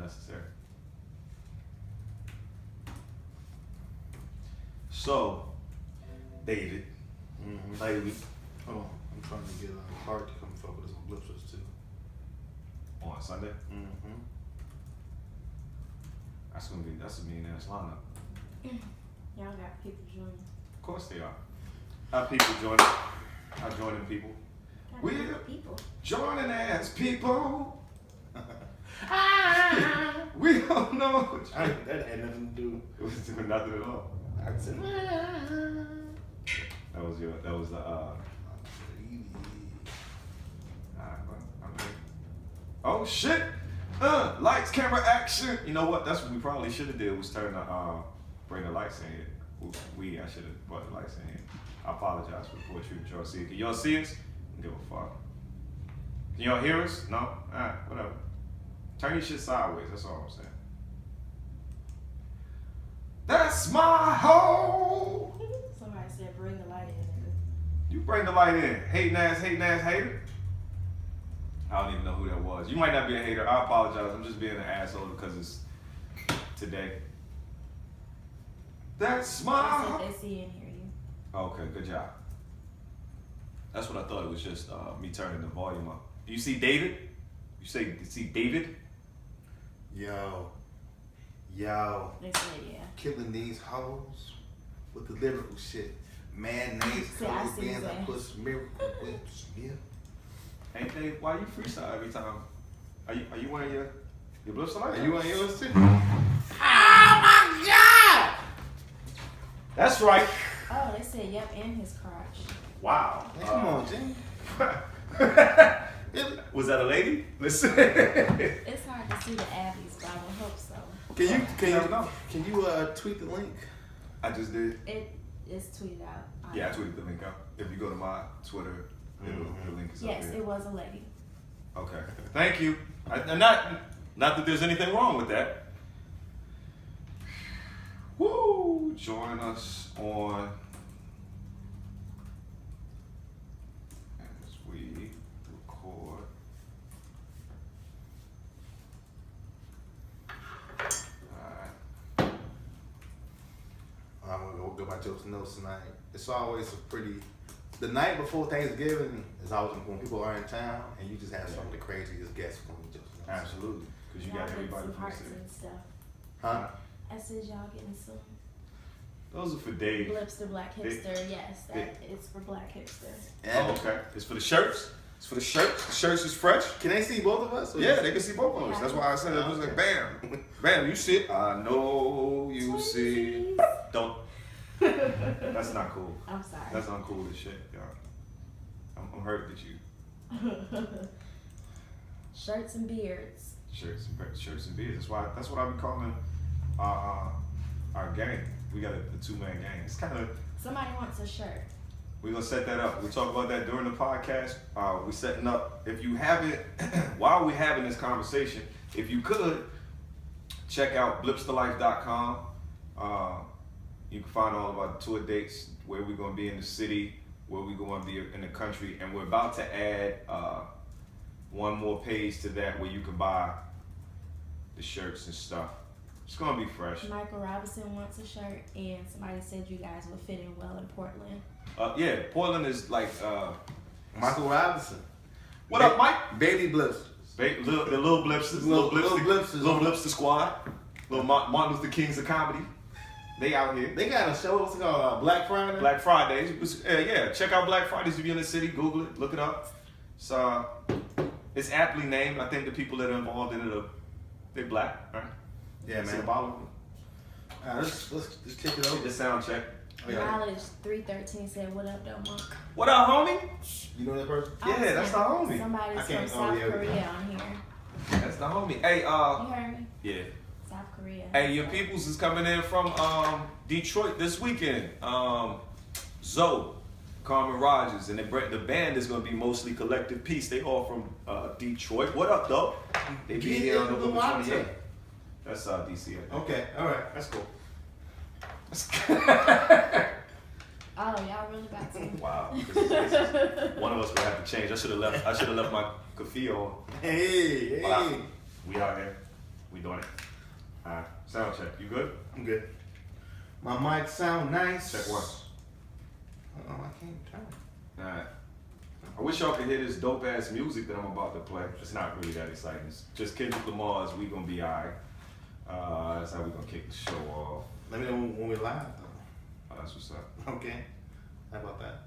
unnecessary. So, David, lately, Hold on, I'm trying to get Hard to come fuck with us on Blipsters too. on Sunday, that's a mean ass lineup. Y'all got people joining. Of course they are. Our people joining. Our joining people. We're people. joining ass people. We don't know. That had nothing to do. It was doing nothing at all. I said, That was the oh shit! Lights, camera, action. You know what? That's what we probably should have did was turn the bring the lights in here. I should have brought the lights in here. I apologize for what y'all see. Can y'all see us? Give a fuck. Can y'all hear us? No? Alright, whatever. Turn your shit sideways, that's all I'm saying. That's my hoe! Somebody said bring the light in. You bring the light in. Hating ass hater. I don't even know who that was. You might not be a hater. I apologize. I'm just being an asshole because it's today. That's my. They see and hear you. Okay, good job. That's what I thought. It was just me turning the volume up. Do you see David? You see David? yo, They said yeah. killing these hoes with the lyrical shit. Mayonnaise, See, I color see bands, I that. put some miracle whips. Yeah. Ain't they? Why you freestyle every time? Are you wearing your Blipster Life? Are you on yours too? Oh my God! That's right. Oh, they said yep, and his crotch. Wow. Hey, come on, Jimmy. Was that a lady? Listen. It's hard to see the Abbeys, but I would hope so. Can you tweet the link? I just did. It is tweeted out. Yeah, I tweeted the link out. If you go to my Twitter, the link is up Yes, there. it was a lady. Okay. Thank you. Not that there's anything wrong with that. Woo! Join us on as we record. Alright. I'm gonna go by Joe's notes tonight. It's always a pretty. The night before Thanksgiving is always when people are in town, and you just have some of the craziest guests from Joe's notes. Absolutely. Because you got everybody some from the hearts city. and stuff. Huh? I said y'all getting some Those are for Dave. Blipster Black Hipster. Yes, that is for Black Hipster. Oh, okay. It's for the shirts. It's for the shirts. The shirts is fresh. Can they see both of us? Yeah, they can see both of us. That's why I said it was like, bam, bam. You see it? I know you see. Don't. That's not cool. I'm sorry. That's uncool as shit, y'all. I'm hurt that you. Shirts and beards. Shirts and beards. That's what I be calling our gang. We got the 2-man gang. It's kind of. Somebody wants a shirt. We're gonna set that up. We'll talk about that during the podcast. We're setting up. If you haven't, while we're having this conversation, if you could check out blipsterlife.com. You can find all of our tour dates, where we're gonna be in the city, where we're gonna be in the country, and we're about to add one more page to that where you can buy the shirts and stuff. It's gonna be fresh. Michael Robinson wants a shirt, and somebody said you guys would fit in well in Portland. Yeah, Portland is like Michael Robinson. What up, Mike? Baby Blipsters. The little Blipsters, little Blipster squad, little Martin Luther Kings of comedy. They out here. They got a show. What's it called? Black Friday. Black Fridays. Yeah, check out Black Fridays if you're in the city. Google it, look it up. It's aptly named. I think the people that are involved in it they're black, right? Yeah, man. Symbolic. Let's kick it over. The sound check. Knowledge 313 said, "What up, though, Monk?" What up, homie? You know that person? Yeah, that's the homie. Somebody's I from can't- South yeah. Korea on here. That's the homie. Hey, You heard me? yeah. South Korea. Hey, your peoples is coming in from Detroit this weekend. Zoe, Carmen Rogers, and the band is gonna be mostly Collective Peace. They all from Detroit. What up, though? They be here on November 28th. That's DC. Okay, all right. That's cool. Oh, y'all really about to? Wow. One of us would have to change. I should have left my kafir on. Hey. We out here. We doing it. Sound check. You good? I'm good. My mic sound nice. Check one. Oh, I can't turn. Alright. I wish y'all could hear this dope ass music that I'm about to play. It's not really that exciting. It's just Kendrick Lamar's "We Gonna Be Alright." That's how we gonna kick the show off. Let me know when we're live. Oh, that's what's up. Okay. How about that?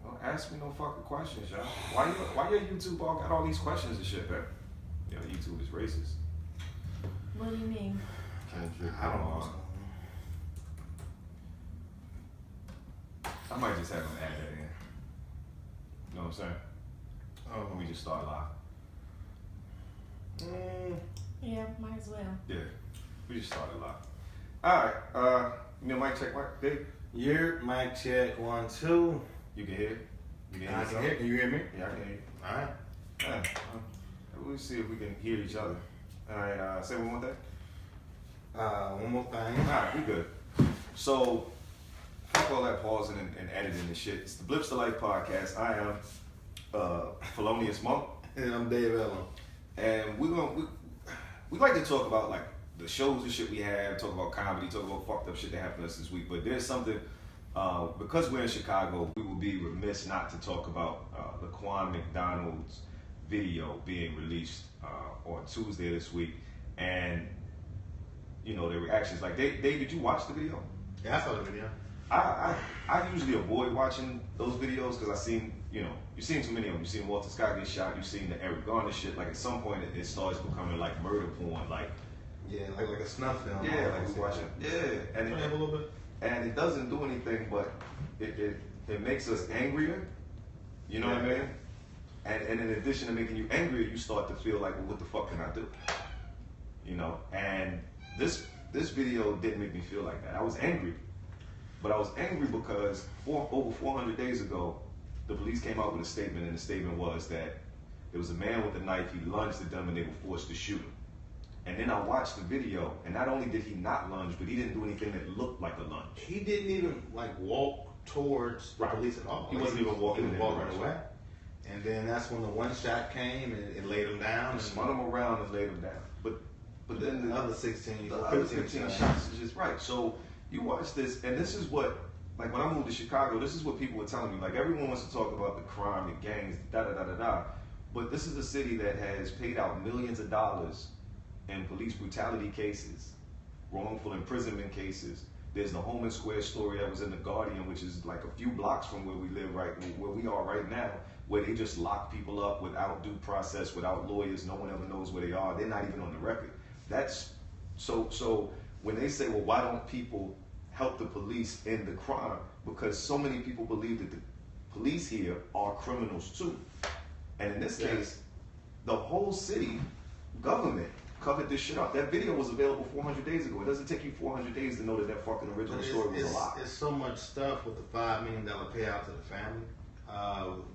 Well, ask me no fucking questions, y'all. Why your YouTube all got all these questions and shit, man? Yo, YouTube is racist. What do you mean? Kendrick I don't know. Lamar. I might just have him add that in. You know what I'm saying? Oh, When we just start live. Yeah, might as well. Yeah, we just started live. Alright, you know, mic check, mic, Dave? Your mic check 1, 2. You can hear? You can hear I can hear. Can you hear me? Yeah, I can hear you. All right. Yeah. We'll see if we can hear each other. Alright, say one more thing. One more thing. Alright, we good. So, fuck all that pausing and editing and shit. It's the Blipster Life podcast. I am Felonious Munk. And I'm Dave Helem. And we like to talk about like the shows and shit we have, talk about comedy, talk about fucked up shit that happened to us this week. But there's something, because we're in Chicago, we will be remiss not to talk about Laquan McDonald's video being released on Tuesday this week. And, you know, the reactions. Like, Dave, did you watch the video? Yeah, I saw the video. I usually avoid watching those videos because you've seen too many of them. You've seen Walter Scott get shot. You've seen the Eric Garner shit. Like at some point, it starts becoming like murder porn. Like like a snuff film. yeah, like we watching. Yeah, and a little bit. And it doesn't do anything, but it makes us angrier. You know what I mean? And in addition to making you angrier, you start to feel like, well, what the fuck can I do? You know? And this video didn't make me feel like that. I was angry. But I was angry because over 400 days ago, the police came out with a statement, and the statement was that there was a man with a knife, he lunged at them, and they were forced to shoot him. And then I watched the video, and not only did he not lunge, but he didn't do anything that looked like a lunge. He didn't even walk towards the police at all. He wasn't even walking in walking direction. away. And then that's when the one shot came and it laid him down. He spun him around and laid him down. But then the other 16, the other 15 shots is just right. So you watch this, and this is what, like when I moved to Chicago, this is what people were telling me. Like everyone wants to talk about the crime, the gangs, da-da-da-da-da. But this is a city that has paid out millions of dollars in police brutality cases, wrongful imprisonment cases. There's the Home and Square story that was in The Guardian, which is like a few blocks from where we live where we are right now, where they just lock people up without due process, without lawyers. No one ever knows where they are. They're not even on the record. That's so when they say, well, why don't people help the police in the crime? Because so many people believe that the police here are criminals too. And in this case, the whole city government covered this shit up. That video was available 400 days ago. It doesn't take you 400 days to know that that fucking original story was a lie. It's so much stuff with the $5 million payout to the family.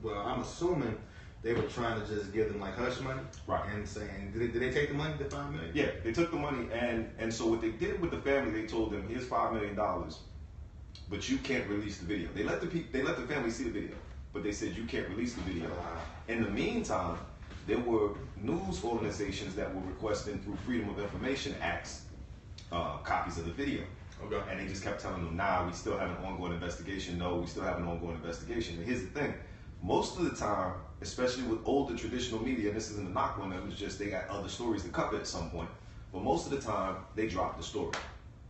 Well, I'm assuming they were trying to just give them like hush money, right? And saying, did they take the money, the $5 million? Yeah, they took the money, and so what they did with the family, they told them, here's $5 million, but you can't release the video. They let the family see the video, but they said you can't release the video. In the meantime, there were news organizations that were requesting through Freedom of Information Acts copies of the video. Okay. And they just kept telling them, nah, we still have an ongoing investigation. No, we still have an ongoing investigation. And here's the thing. Most of the time, especially with older traditional media, and this isn't a knock on them, it's just they got other stories to cover at some point. But most of the time, they drop the story.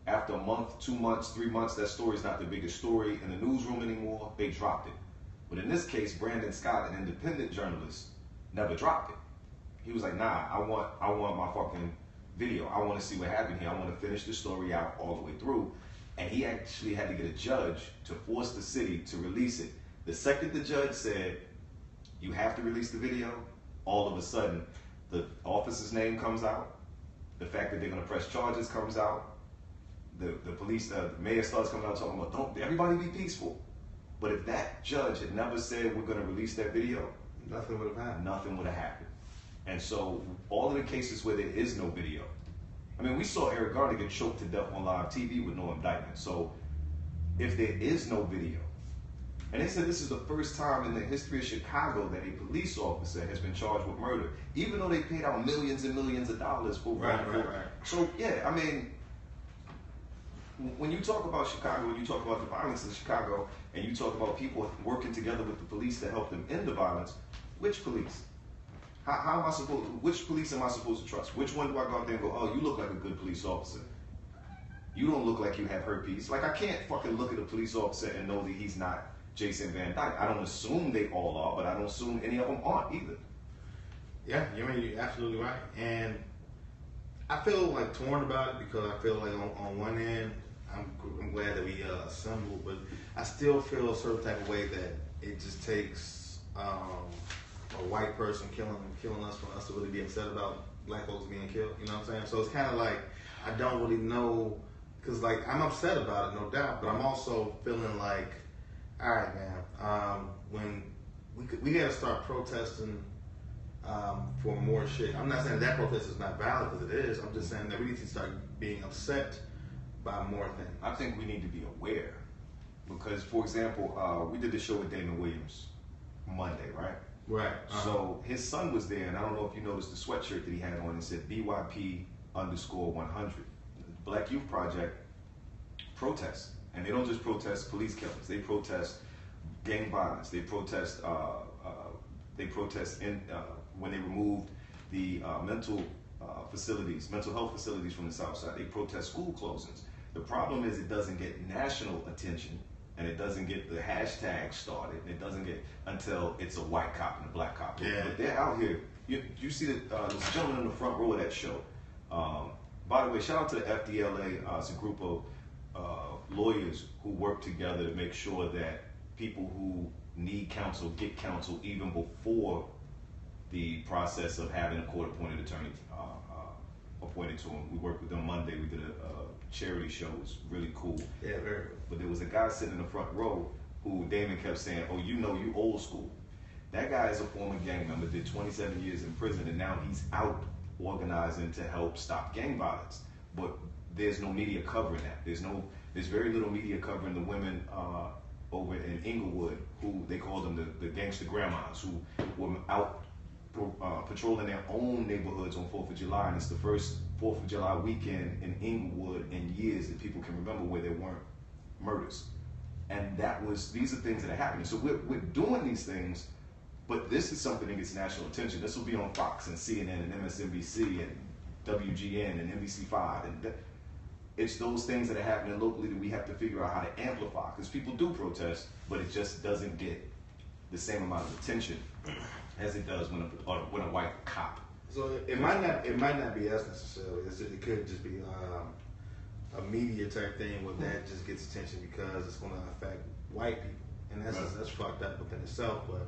After a month, 2 months, 3 months, that story's not the biggest story in the newsroom anymore. They dropped it. But in this case, Brandon Scott, an independent journalist, never dropped it. He was like, nah, I want my fucking video. I want to see what happened here. I want to finish the story out all the way through. And he actually had to get a judge to force the city to release it. The second the judge said, you have to release the video, all of a sudden, the officer's name comes out, the fact that they're going to press charges comes out, the police, the mayor starts coming out talking about, don't everybody be peaceful. But if that judge had never said, we're going to release that video, nothing would have happened. Nothing would have happened. And so, all of the cases where there is no video, I mean, we saw Eric Garner get choked to death on live TV with no indictment. So, if there is no video, And they said this is the first time in the history of Chicago that a police officer has been charged with murder, even though they paid out millions and millions of dollars for Right. So yeah, I mean, when you talk about Chicago, when you talk about the violence in Chicago, and you talk about people working together with the police to help them end the violence, which police? How am I supposed? Which police am I supposed to trust? Which one do I go out there and go, oh, you look like a good police officer? You don't look like you have herpes. Like, I can't fucking look at a police officer and know that he's not Jason Van Dyke. I don't assume they all are, but I don't assume any of them aren't either. Yeah, you're absolutely right. And I feel like torn about it because I feel like on one end, I'm glad that we assembled, but I still feel a certain type of way that it just takes a white person killing us for us to really be upset about black folks being killed. You know what I'm saying? So it's kind of like I don't really know, because like I'm upset about it, no doubt, but I'm also feeling like, all right, man, when we got to start protesting for more shit. I'm not saying that protest is not valid, because it is. I'm just saying that we need to start being upset by more things. I think we need to be aware, because, for example, we did the show with Damon Williams Monday, right? Right. So his son was there, and I don't know if you noticed the sweatshirt that he had on. It said BYP_100. Black Youth Project protests, and they don't just protest police killings. They protest gang violence. They protest. When they removed the mental health facilities from the South Side. They protest school closings. The problem is it doesn't get national attention, and it doesn't get the hashtag started. It doesn't get until it's a white cop and a black cop. Yeah. But they're out here. You see that there's a gentleman in the front row of that show. By the way, shout out to the FDLA. It's a group of lawyers who work together to make sure that people who need counsel get counsel even before the process of having a court-appointed attorney appointed to them. We worked with them Monday. We did a charity show. It was really cool. Yeah, very cool. But there was a guy sitting in the front row who Damon kept saying, oh, you old school. That guy is a former gang member, did 27 years in prison, and now he's out organizing to help stop gang violence. But there's no media covering that. There's very little media covering the women over in Inglewood, who they call them the gangster grandmas, who were out patrolling their own neighborhoods on 4th of July, and it's the first 4th of July weekend in Inglewood in years that people can remember where there weren't murders. And these are things that are happening. So we're doing these things, but this is something that gets national attention. This will be on Fox and CNN and MSNBC and WGN and NBC5. And it's those things that are happening locally that we have to figure out how to amplify, because people do protest, but it just doesn't get the same amount of attention as it does when a white cop. So it might not be us necessarily. It could just be a media type thing where that just gets attention because it's going to affect white people, and that's fucked up within itself. But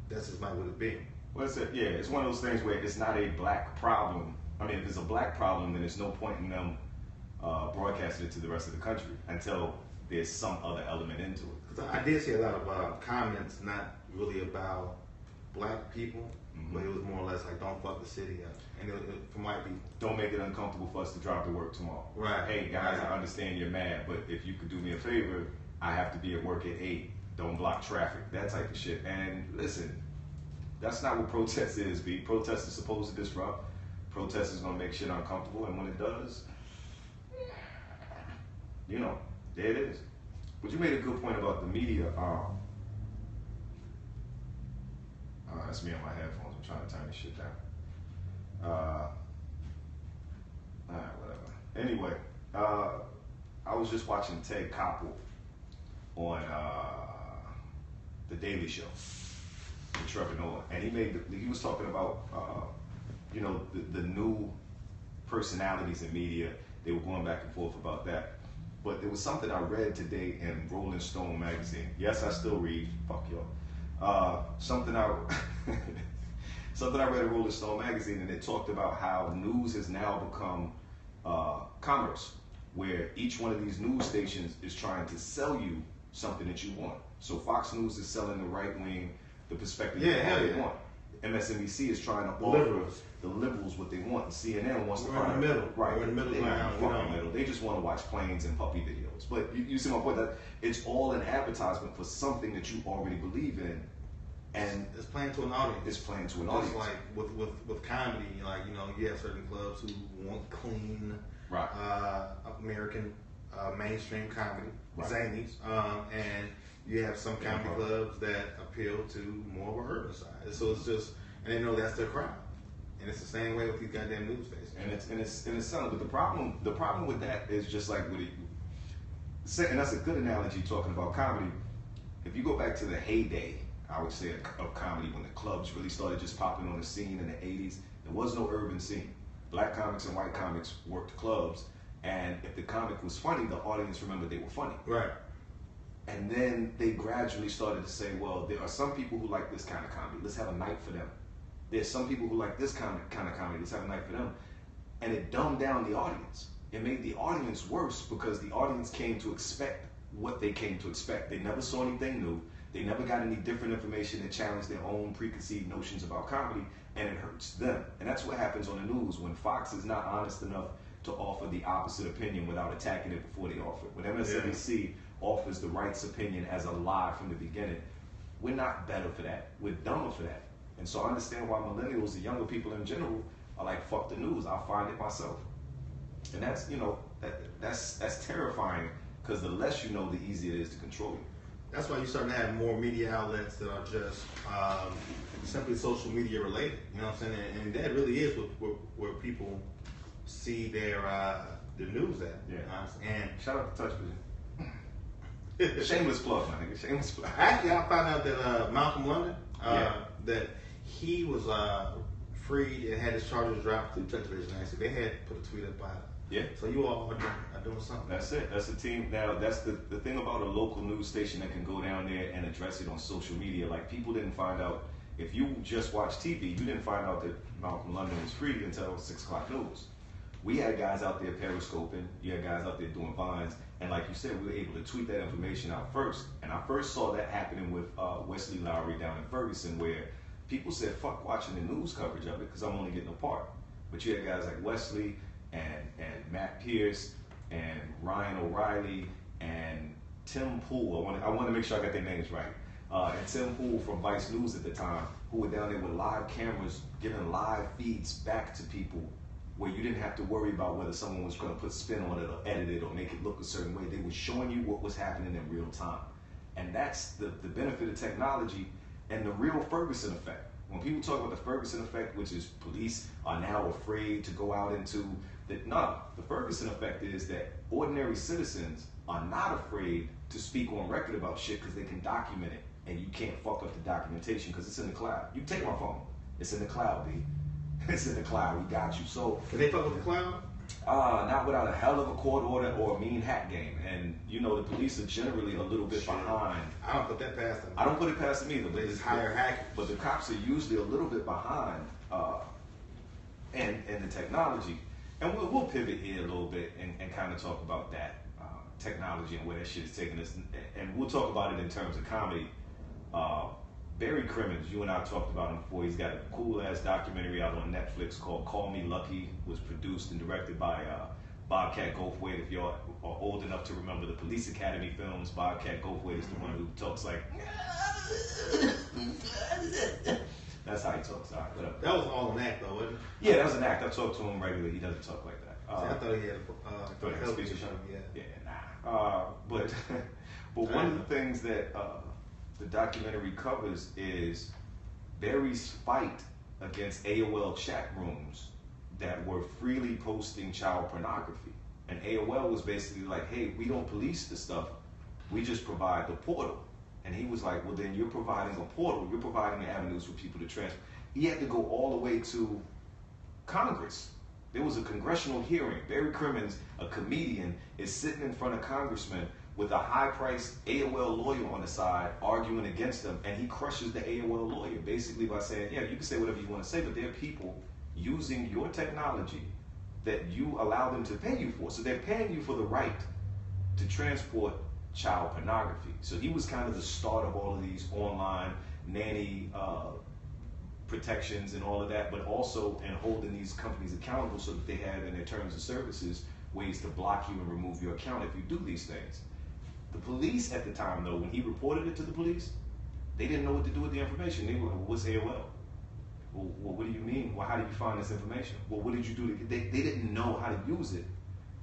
that's just not what it be. Well, it's one of those things where it's not a black problem. I mean, if it's a black problem, then there's no point in them broadcasting it to the rest of the country until there's some other element into it. 'Cause I did see a lot of comments, not really about black people, but it was more or less like, don't fuck the city up. And it from white people. Don't make it uncomfortable for us to drive to work tomorrow. Right. Hey, guys, I understand you're mad, but if you could do me a favor, I have to be at work at 8. Don't block traffic. That type of shit. And listen, that's not what protest is, B. Protest is supposed to disrupt. Protest is going to make shit uncomfortable, and when it does, there it is. But you made a good point about the media. That's me on my headphones. I'm trying to turn this shit down. Alright, whatever. Anyway, I was just watching Ted Koppel on The Daily Show with Trevor Noah, and he was talking about the new personalities in media. They were going back and forth about that. But there was something I read today in Rolling Stone magazine. Yes, I still read. Fuck y'all. Something I read in Rolling Stone magazine, and it talked about how news has now become commerce, where each one of these news stations is trying to sell you something that you want. So Fox News is selling the right wing the perspective they want. MSNBC is trying to The offer liberals. the liberals what they want, and CNN wants to We're in find the middle. Right, We're in the middle They're ground, in you the fucking know. middle. They just want to watch planes and puppy videos. But you see my point, that it's all an advertisement for something that you already believe in, and It's playing to an audience. it's playing to an Just audience. like with comedy, like, you know, you have certain clubs who want clean, Right. American mainstream comedy, Right. zanies, and you have some comedy clubs that appeal to more of a urban side. So it's just, and they know that's their crowd, and it's the same way with these goddamn news stations. And it's something. But the problem with that is just like with it, and that's a good analogy talking about comedy. If you go back to the heyday, I would say, of comedy, when the clubs really started just popping on the scene in the 80s, there was no urban scene. Black comics and white comics worked clubs, and if the comic was funny, the audience remembered they were funny. Right. And then they gradually started to say, well, there are some people who like this kind of comedy. Let's have a night for them. There's some people who like this kind of comedy. Let's have a night for them. And it dumbed down the audience. It made the audience worse because the audience came to expect what they came to expect. They never saw anything new. They never got any different information that challenged their own preconceived notions about comedy, and it hurts them. And that's what happens on the news when Fox is not honest enough to offer the opposite opinion without attacking it before they offer it. When MSNBC offers the right's opinion as a lie from the beginning, we're not better for that. We're dumber for that. And so I understand why millennials, the younger people in general, are like, fuck the news, I'll find it myself. And that's, you know, that's terrifying, because the less you know, the easier it is to control you. That's why you're starting to have more media outlets that are just simply social media related. You know what I'm saying? And that really is where people see their news at. Yeah. And Shout out to Touch Vision. Shameless plug, my nigga. Shameless plug. actually, I found out that Malcolm London, that he was freed and had his charges dropped through Touch Vision. Actually, they had put a tweet up about it. Yeah. So you all are doing something. That's it. That's a team. Now, that's the thing about a local news station that can go down there and address it on social media. Like, people didn't find out, if you just watch TV, you didn't find out that Malcolm London was free until 6 o'clock news. We had guys out there periscoping. You had guys out there doing vines. And like you said, we were able to tweet that information out first. And I first saw that happening with Wesley Lowry down in Ferguson, where people said, fuck watching the news coverage of it because I'm only getting a part. But you had guys like Wesley and Matt Pierce and Ryan O'Reilly and Tim Pool. I want to make sure I got their names right. And Tim Pool from Vice News at the time, who were down there with live cameras, giving live feeds back to people, where you didn't have to worry about whether someone was going to put spin on it or edit it or make it look a certain way. They were showing you what was happening in real time. And that's the benefit of technology and the real Ferguson effect. When people talk about the Ferguson effect, which is police are now afraid to go out into the Ferguson effect is that ordinary citizens are not afraid to speak on record about shit because they can document it, and you can't fuck up the documentation because it's in the cloud. You take my phone, it's in the cloud, B. It's in the cloud. We got you. So Can they fuck with the cloud? not without a hell of a court order or a mean hack game. And you know, the police are generally a little bit behind. I don't put that past them. I don't put it past them either. They just hire hackers. But the cops are usually a little bit behind in the technology. And we'll pivot here a little bit and kind of talk about that technology and where that shit is taking us. And we'll talk about it in terms of comedy. Barry Crimmins, you and I talked about him before. He's got a cool ass documentary out on Netflix called Call Me Lucky. Was produced and directed by Bobcat Goldthwait. If y'all are old enough to remember the Police Academy films, Bobcat Goldthwait is the one who talks like. That's how he talks. All right, whatever. That was all an act, though, wasn't it? Yeah, that was an act. I talk to him regularly. He doesn't talk like that. I thought he had thought he had a speech or something. Yeah. Yeah, nah. But one of the things that the documentary covers is Barry's fight against AOL chat rooms that were freely posting child pornography. And AOL was basically like, hey, we don't police the stuff, we just provide the portal. And he was like, well, then you're providing a portal, you're providing avenues for people to transfer. He had to go all the way to Congress. There was a congressional hearing. Barry Crimmins, a comedian, is sitting in front of congressmen with a high-priced AOL lawyer on the side arguing against them, and he crushes the AOL lawyer basically by saying, yeah, you can say whatever you want to say, but there are people using your technology that you allow them to pay you for. So they're paying you for the right to transport child pornography. So he was kind of the start of all of these online nanny protections and all of that, but also in holding these companies accountable so that they have in their terms of services ways to block you and remove your account if you do these things. The police at the time, though, when he reported it to the police, they didn't know what to do with the information. They were like, well, what's AOL? Well, what do you mean? Well, how did you find this information? Well, what did you do? They didn't know how to use it.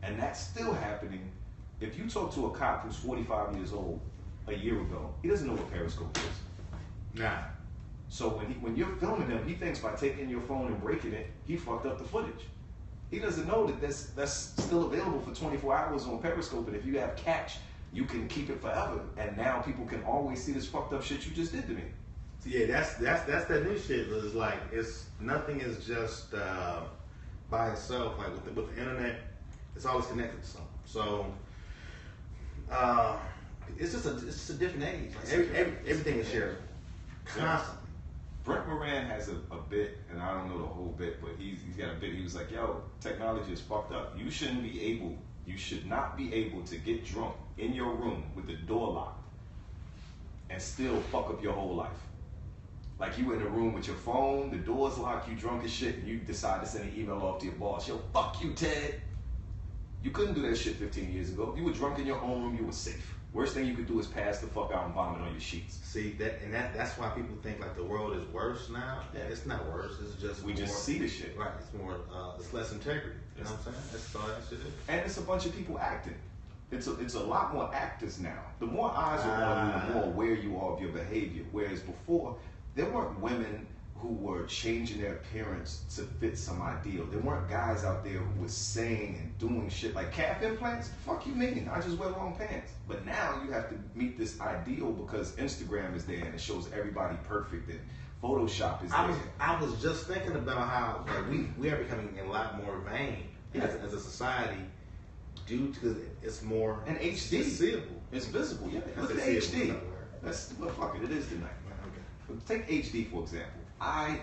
And that's still happening. If you talk to a cop who's 45 years old a year ago, he doesn't know what Periscope is. Nah. So when you're filming him, he thinks by taking your phone and breaking it, he fucked up the footage. He doesn't know that that's still available for 24 hours on Periscope, and if you have catch, you can keep it forever. And now people can always see this fucked up shit you just did to me. So yeah, that's that new shit. It's like nothing is just by itself. Like with the internet, it's always connected to something. So it's just a different age. Like everything is shared constantly. Brent Moran has a bit, and I don't know the whole bit, but he's got a bit. He was like, yo, technology is fucked up. You should not be able to get drunk in your room with the door locked and still fuck up your whole life. Like you in a room with your phone, the door's locked, you drunk as shit, and you decide to send an email off to your boss. Yo, fuck you, Ted. You couldn't do that shit 15 years ago. If you were drunk in your own room, you were safe. Worst thing you could do is pass the fuck out and vomit on your sheets. See that's why people think like the world is worse now. Yeah, it's not worse. It's just we just see the shit. Right. It's more. It's less integrity. You know what I'm saying? That's all that shit is. And it's a bunch of people acting. It's a lot more actors now. The more eyes are on you, the more aware you are of your behavior. Whereas before, there weren't women who were changing their appearance to fit some ideal. There weren't guys out there who were saying and doing shit like calf implants. Fuck you mean? I just wear long pants. But now you have to meet this ideal because Instagram is there and it shows everybody perfect and Photoshop is there. I was just thinking about how like we are becoming a lot more vain as a society due to it's more and HD. It's seeable. It's visible. Yeah, look at HD. That's well, fuck it. It is tonight. Okay. Take HD for example. I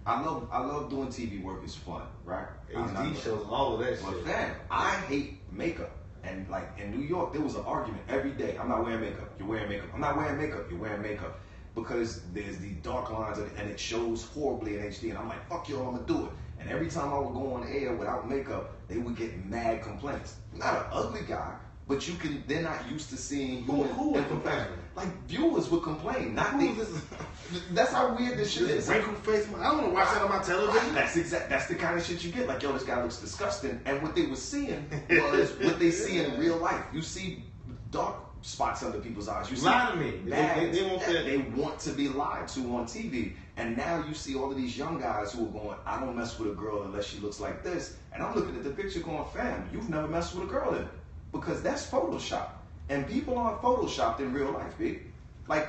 love doing TV work. It's fun, right? HD shows all of that shit. But fam, I hate makeup. And like in New York, there was an argument every day. I'm not wearing makeup. You're wearing makeup. I'm not wearing makeup. You're wearing makeup. Because there's these dark lines and it shows horribly in HD. And I'm like, fuck y'all, I'm gonna do it. And every time I would go on air without makeup, they would get mad complaints. I'm not an ugly guy, but they're not used to seeing who would complain? Like viewers would complain, not they. That's how weird this shit is. Wrinkled face. I don't want to watch that on my television. That's the kind of shit you get. Like, yo, this guy looks disgusting. And what they were seeing was what they see in real life. You see dark spots under people's eyes. You see lie to me. They want to be lied to on TV. And now you see all of these young guys who are going, I don't mess with a girl unless she looks like this. And I'm looking at the picture going, fam, you've never messed with a girl in it. Because that's Photoshop. And people aren't Photoshopped in real life, big. Like,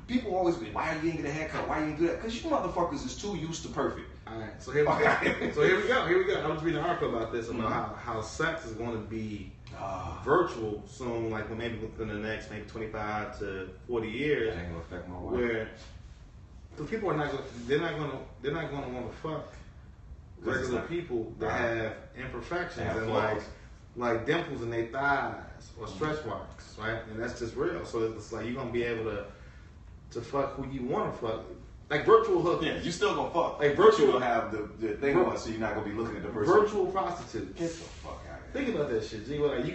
people always be, why you ain't get a haircut? Why you ain't do that? Because you motherfuckers is too used to perfect. All right, so here we go. Here we go. I was reading an article about this, about how sex is going to be virtual soon, like maybe within the next 25 to 40 years. That ain't gonna affect my wife. Where, because people are not going to want to fuck regular people that have imperfections and like dimples in their thighs or stretch marks, right? And that's just real. So it's like you're gonna be able to fuck who you want to fuck, like virtual hookers. Yeah, you still gonna fuck. Like virtual will have the thing on, so you're not gonna be looking at the person. Virtual prostitutes. Get the fuck out of here. Think about that shit, G. Like you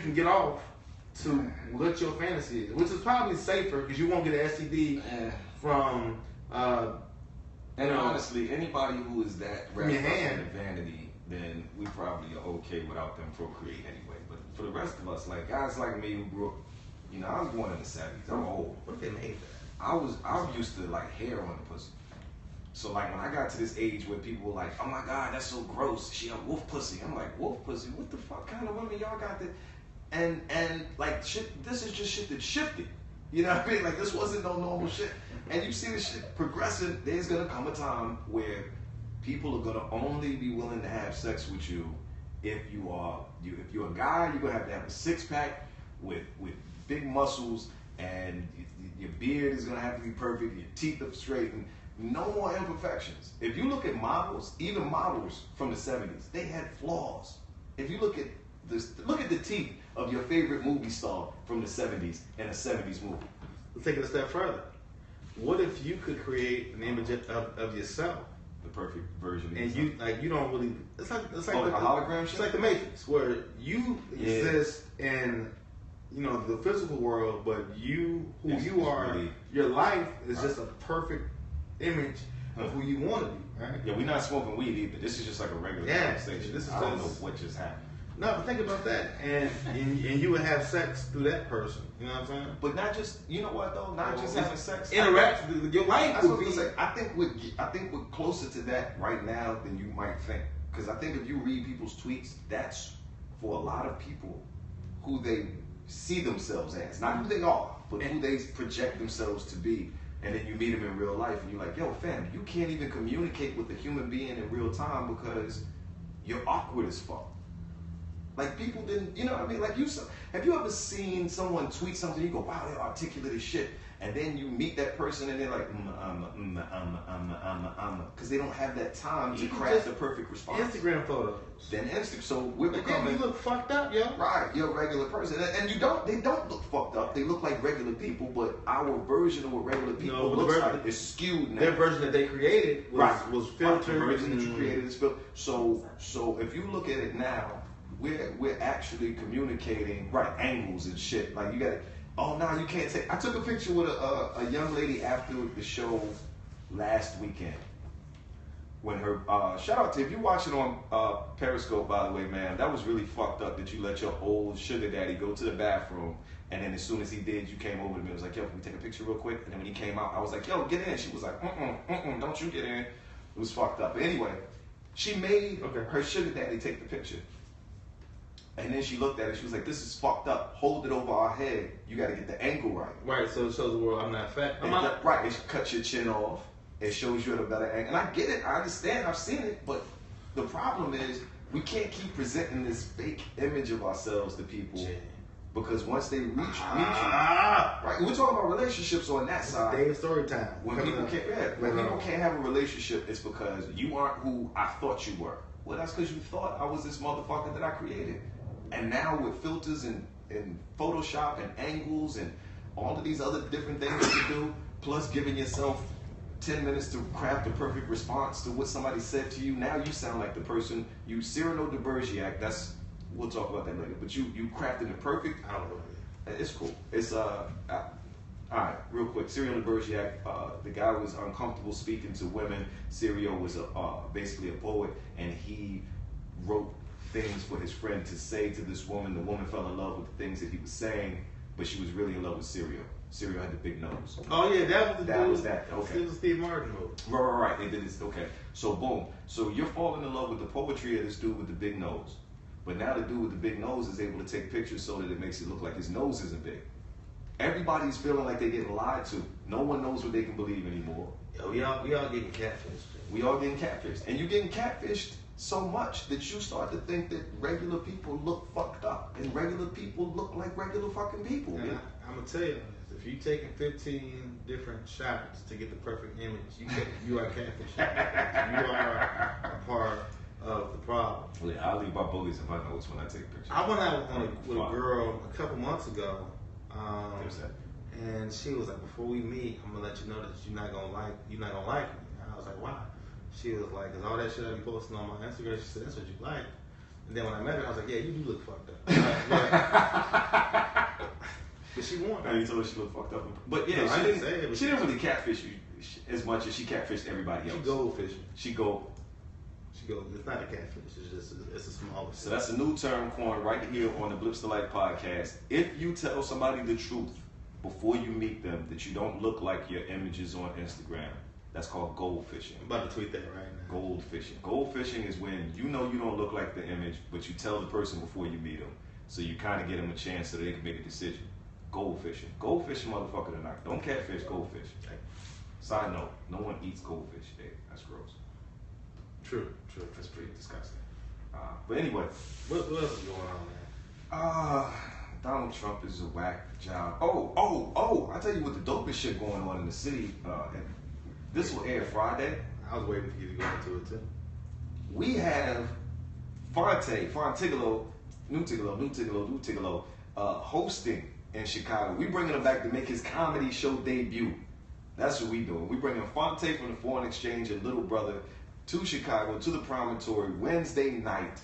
can get off to what your fantasy is, which is probably safer because you won't get an STD from. And honestly, anybody who is that from your wrapped up hand in vanity, then we probably are okay without them procreate anyway. But for the rest of us, like guys like me who grew up, I was born in the 70s. I'm old. What if they made that? I was used to like hair on the pussy. So like when I got to this age where people were like, oh my God, that's so gross. She a wolf pussy. I'm like, wolf pussy? What the fuck kind of women y'all got that? And like shit, this is just shit that shifted. You know what I mean? Like this wasn't no normal shit. And you see this shit progressing. There's gonna come a time where people are gonna only be willing to have sex with you if you're a guy, you're gonna have a 6-pack with big muscles, and your beard is gonna have to be perfect, your teeth are straight, and no more imperfections. If you look at models, even models from the 70s, they had flaws. If you look at the teeth of your favorite movie star from the 70s in a 70s movie. Let's take it a step further. what if you could create an image of yourself? The perfect version of And yourself. you don't really. It's like like a hologram It's shit? like the Matrix, where you exist in the physical world, but you It's are. really- Your life is just a perfect image of who you want to be. Right? Yeah, we're not smoking weed either. This is just like a regular conversation. This is I don't know just- what just happened. No, but think about that, and you would have sex through that person. You know what I'm saying? But not just, you know what though? Not just having sex. Interact. Your life That's would what be. I'm saying. I think we're closer to that right now than you might think. Because I think if you read people's tweets, that's for a lot of people who they see themselves as, not who they are, but who they project themselves to be. And then you meet them in real life, and you're like, "Yo, fam, you can't even communicate with a human being in real time because you're awkward as fuck." Like people didn't, you know what I mean? Like have you ever seen someone tweet something, you go, wow, they're articulate as shit. And then you meet that person and they're like, because they don't have that time to craft the perfect response. Instagram photos. Then so we're Like, becoming. you look fucked up, yo. Right, you're a regular person. And they don't look fucked up. They look like regular people, but our version of what regular people looks like is skewed now. Their version that they created was filtered. The version that you created is filtered. So if you look at it now, we're actually communicating angles and shit. Like you got you can't take. I took a picture with a young lady after the show last weekend. When her shout out to, if you watch it on Periscope, by the way, man, that was really fucked up that you let your old sugar daddy go to the bathroom, and then as soon as he did, you came over to me and was like, yo, can we take a picture real quick? And then when he came out, I was like, yo, get in. She was like, don't you get in. It was fucked up. But anyway, she made her sugar daddy take the picture. And then she looked at it, she was like, this is fucked up. Hold it over our head. You gotta get the angle right. Right, so it shows the world I'm not fat. Right, it cuts your chin off. It shows you at a better angle. And I get it, I understand, I've seen it, but the problem is we can't keep presenting this fake image of ourselves to people because once they reach you, right? We're talking about relationships on that side. Day of story time. When people can't have a relationship, it's because you aren't who I thought you were. Well, that's because you thought I was this motherfucker that I created. And now with filters and Photoshop and angles and all of these other different things that you do, plus giving yourself 10 minutes to craft the perfect response to what somebody said to you, now you sound like the person, Cyrano de Bergerac, we'll talk about that later, but you crafted the perfect, I don't know. it's cool. It's, all right, real quick, Cyrano de Bergerac, the guy was uncomfortable speaking to women. Cyrano was basically a poet, and he wrote things for his friend to say to this woman. The woman fell in love with the things that he was saying, but she was really in love with Cyrano. Cyrano had the big nose. Oh yeah, that was that. Okay. It was Steve Martin movie. Right. They did this. Okay. So boom. So you're falling in love with the poetry of this dude with the big nose, but now the dude with the big nose is able to take pictures so that it makes it look like his nose isn't big. Everybody's feeling like they're getting lied to. No one knows what they can believe anymore. Yo, we all getting catfished. We all getting catfished, and you getting catfished so much that you start to think that regular people look fucked up, and regular people look like regular fucking people. And I'm gonna tell you, if you taking 15 different shots to get the perfect image, you are catfish. You are a part of the problem. Yeah, I'll leave my bullies in my notes when I take pictures. I went out with a girl a couple months ago, and she was like, "Before we meet, I'm gonna let you know that you're not gonna like me." And I was like, "Why?" She was like, "Cause all that shit I be posting on my Instagram." She said, "That's what you like." And then when I met her, I was like, "Yeah, you do look fucked up." But she wanted. No, you told her she looked fucked up. But yeah, No, she didn't really catfish you as much as she catfished everybody else. She goldfishing. She go. It's not a catfish. It's a smaller. So that's a new term coined right here on the Blipster Life podcast. If you tell somebody the truth before you meet them that you don't look like your images on Instagram, that's called goldfishing. I'm about to tweet that right now. Goldfishing. Goldfishing is when you know you don't look like the image, but you tell the person before you meet them, so you kind of get them a chance so they can make a decision. Goldfishing. Goldfishing, motherfucker, tonight. Don't catfish goldfish. Side note: no one eats goldfish. Hey, that's gross. True. That's pretty disgusting. But anyway, what else is going on, man? Donald Trump is a whack job. Oh! I tell you what, the dopest shit going on in the city. And this will air Friday. I was waiting for you to go into it too. We have Fontigolo, hosting in Chicago. We bringing him back to make his comedy show debut. That's what we doing. We bringing Fonte from the Foreign Exchange and Little Brother to Chicago, to the Promontory, Wednesday night,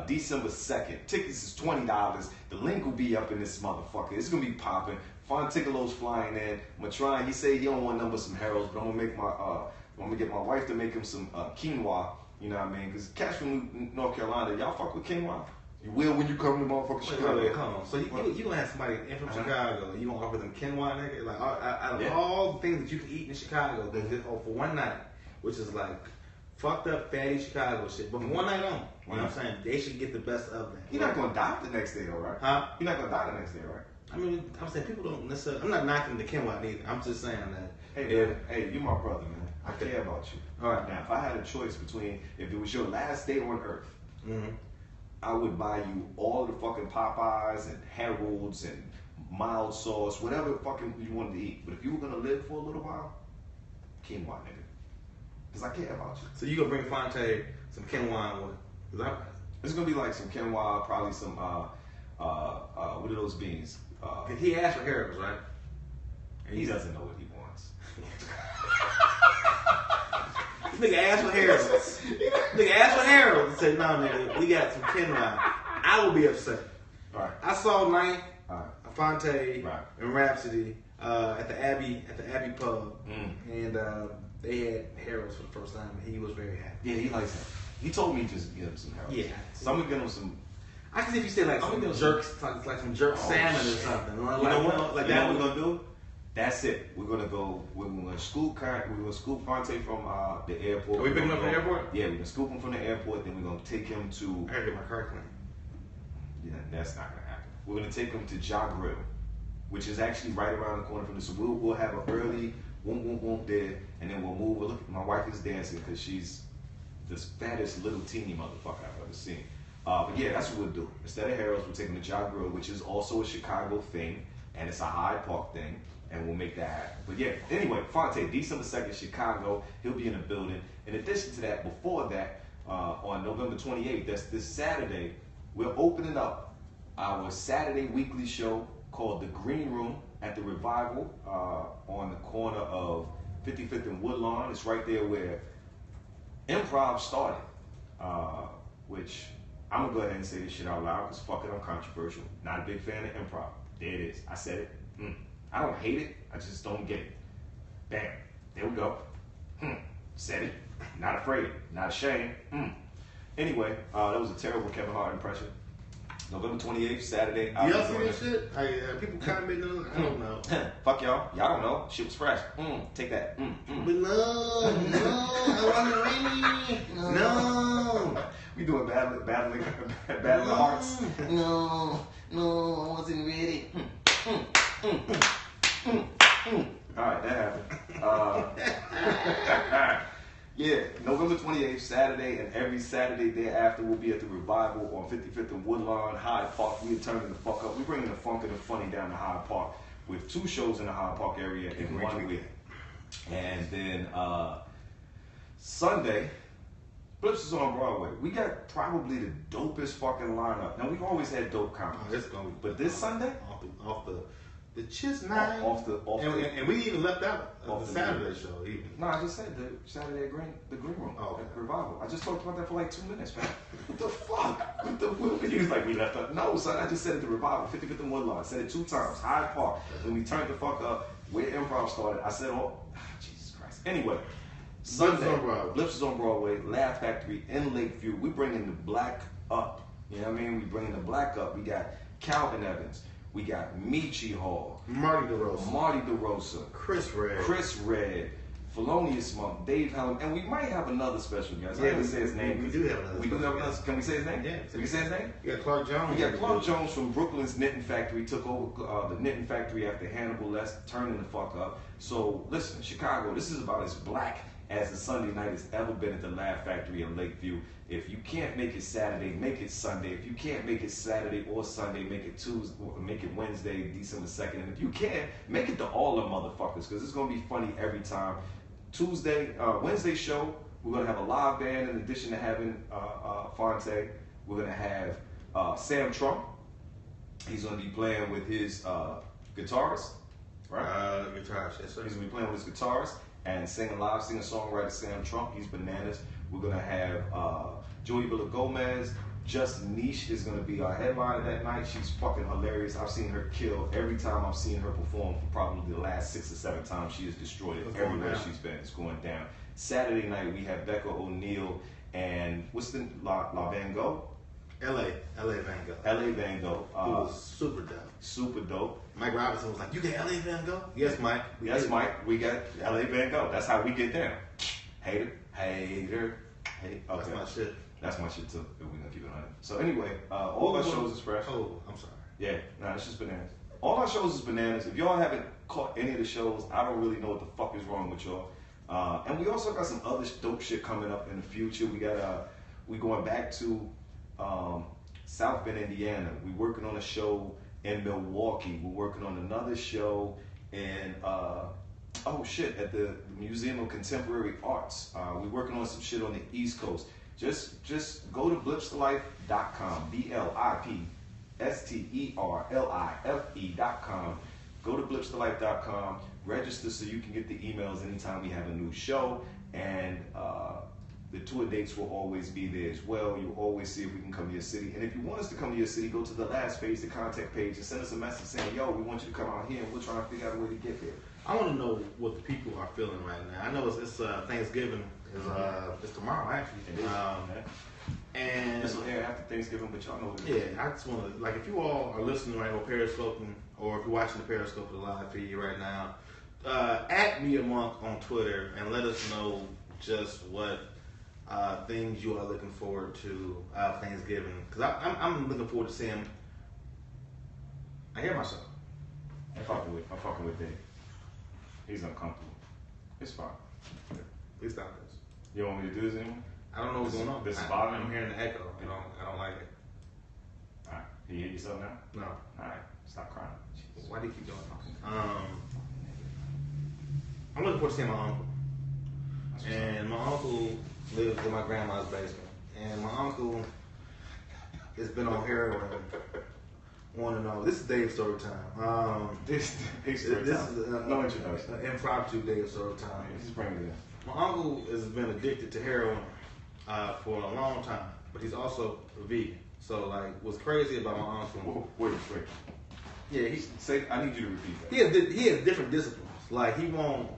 December 2nd. Tickets is $20. The link will be up in this motherfucker. It's gonna be popping. Fontigelo's flying in. Matron, he said he don't want number some heralds, but I'm gonna get my wife to make him some quinoa. You know what I mean? Because cats from North Carolina, y'all fuck with quinoa. You will when you come to motherfucking Chicago. Wait, come on. So you gonna have somebody in from Chicago, and you gonna offer them quinoa, nigga? Like out of all the things that you can eat in Chicago, for one night, which is like fucked up fatty Chicago shit, but for one night only. You know what I'm saying? They should get the best of that. You're not gonna die the next day, though, right? Huh? You're not gonna die the next day, right? I mean, I'm saying people don't necessarily. I'm not knocking the quinoa either. I'm just saying that. Hey, you my brother, man. I care about you. All right. Now, if I had a choice between, if it was your last day on Earth, I would buy you all the fucking Popeyes and Harold's and mild sauce, whatever fucking you wanted to eat. But if you were gonna live for a little while, quinoa, nigga. Because I care about you. So you gonna bring Fonte some quinoa and what? It's gonna be like some quinoa, probably some what are those beans? He asked for Harold's, right? He doesn't know what he wants. Nigga asked for Harold's. Nigga asked for Harold's and said, no, nigga, we got some quinoa. I will be upset. All right. I saw Ninth, All right. Fonte, and Rhapsody at the Abbey pub, and they had Harold's for the first time, and he was very happy. Yeah, he likes that. He told me just get him some Harold's. Yeah. So I'm gonna get him some. I can see if you say like some jerks, like some jerk salmon or something. You know what? Like that, we're gonna do. That's it. We're gonna go. We're gonna scoop Fonte from the airport. Are we picking him up from the airport? Yeah, we're gonna scoop him from the airport. Then we're gonna take him to. I gotta get my car clean. Yeah, that's not gonna happen. We're gonna take him to Ja Grill, which is actually right around the corner from this. So we'll have an early whoop there, and then we'll move. Look, my wife is dancing because she's the fattest little teeny motherfucker I've ever seen. But yeah, that's what we'll do. Instead of Harold's, we'll take him to Ja Grill, which is also a Chicago thing, and it's a Hyde Park thing, and we'll make that happen. But yeah, anyway, Fonte, December 2nd, Chicago, he'll be in the building. In addition to that, before that, on November 28th, that's this Saturday, we're opening up our Saturday weekly show called The Green Room at the Revival on the corner of 55th and Woodlawn. It's right there where improv started, which I'm gonna go ahead and say this shit out loud because fuck it, I'm controversial. Not a big fan of improv. There it is. I said it. I don't hate it. I just don't get it. Bam. There we go. Said it. Not afraid. Not ashamed. Anyway, that was a terrible Kevin Hart impression. November 28th, Saturday. Y'all see this shit? People commenting on it? I don't know. Fuck y'all. Y'all don't know. Shit was fresh. Take that. But no, I wasn't ready. No. We doing battling hearts. No, I wasn't ready. Alright, that happened. Yeah, November 28th, Saturday, and every Saturday thereafter we'll be at the Revival on 55th and Woodlawn, Hyde Park. We're turning the fuck up. We're bringing the funk and the funny down to Hyde Park with 2 shows in the Hyde Park area in 1 week. And then Sunday, Blipster's on Broadway. We got probably the dopest fucking lineup. Now, we've always had dope comedy. But this Sunday? Off the Chiz Night. And we even left out the Saturday show. Even. No, I just said the Saturday the Green Room. Oh, okay. Revival. I just talked about that for like 2 minutes, man. What the fuck? What the you was like, we left out. No, son, I just said it, the Revival, 55th and Woodlawn. I said it 2 times. Hyde Park. When we turned the fuck up, where improv started, I said, Jesus Christ. Anyway, Sunday, Blipster's on Broadway, Laugh Factory in Lakeview. We bringing the black up. You know what I mean? We bringing the black up. We got Calvin Evans. We got Michi Hall, Marty DeRosa, Chris Red, Felonious Munk, Dave Helem, and we might have another special guest. I didn't say his name. We do have another. We do have another. Can we say his name? Yeah. Can we say his name? We got Clark Jones. We got Clark Jones from Brooklyn's Knitting Factory. Took over the Knitting Factory after Hannibal Buress, turning the fuck up. So listen, Chicago, this is about as black as the Sunday night has ever been at the Laugh Factory in Lakeview. If you can't make it Saturday, make it Sunday. If you can't make it Saturday or Sunday, make it Tuesday, make it Wednesday, December 2nd. And if you can, make it to all the motherfuckers, because it's gonna be funny every time. Wednesday show, we're gonna have a live band in addition to having Fonte. We're gonna have Sam Trump. He's gonna be playing with his guitarist. right? Guitarist, yes sir. He's gonna be playing with his guitarist and singing live, singer-songwriter Sam Trump. He's bananas. We're gonna have Joey Villa Gomez. Just Niche is gonna be our headliner that night. She's fucking hilarious. I've seen her kill every time I've seen her perform for probably the last 6 or 7 times. She has destroyed it everywhere she's been. It's going down. Saturday night we have Becca O'Neill and what's the La Van Gogh? LA Van Gogh. LA Van Gogh. Who was super dope. Super dope. Mike Robinson was like, "You got LA Van Gogh?" Yes, Mike. Mike. We got LA Van Gogh. That's how we get down. Hater. Okay. That's my shit. That's my shit too. We're gonna keep it on it. So anyway, all our shows is fresh. Oh, I'm sorry. Yeah, it's just bananas. All our shows is bananas. If y'all haven't caught any of the shows, I don't really know what the fuck is wrong with y'all. And we also got some other dope shit coming up in the future. We going back to South Bend, Indiana. We working on a show in Milwaukee. We're working on another show in at the Museum of Contemporary Arts. We're working on some shit on the East Coast. Just go to blipsterlife.com. BLIPSTERLIFE.com. Go to blipsterlife.com. Register so you can get the emails anytime we have a new show, and the tour dates will always be there as well. You'll always see if we can come to your city. And if you want us to come to your city, go to the last page, the contact page, and send us a message saying, "Yo, we want you to come out here," and we'll try to figure out a way to get there. I want to know what the people are feeling right now. I know it's Thanksgiving is tomorrow actually. It is. And this will air after Thanksgiving, but y'all know what it is. Yeah, I just want to, like, if you all are listening right now, or periscoping, or if you're watching the Periscope, the live feed right now, at me a monk on Twitter and let us know just what things you are looking forward to Thanksgiving. Because I'm looking forward to seeing. I hear myself. I'm fucking with Dave. He's uncomfortable. It's fine. Please stop this. You don't want me to do this anymore? I don't know what's going on. This is bothering I'm you? hearing the echo. I don't like it. Alright. Can you hear yourself now? No. Alright. Stop crying. Jesus. Why do you keep doing that? I'm looking forward to seeing my uncle. And my uncle lives in my grandma's basement. And my uncle has been on heroin on and off. This is Dave's story time. This is no introduction. An impromptu Dave's story time. Just bring it in. My uncle has been addicted to heroin for a long time, but he's also a vegan. So, like, what's crazy about my uncle? Wait. Yeah, I need you to repeat that. He has different disciplines. Like, he won't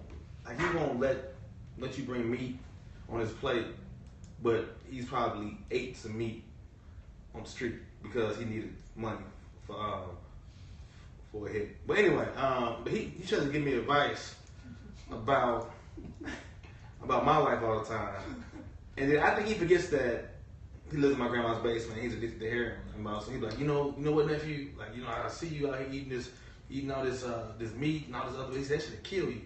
let you bring meat on his plate, but he's probably ate some meat on the street because he needed money for a hit. But anyway, but he tries to give me advice about my life all the time, and then I think he forgets that he lives in my grandma's basement. And he's addicted to heroin, so he's like, you know what, nephew? Like, I see you out here eating all this meat and all this other. He said that should kill you.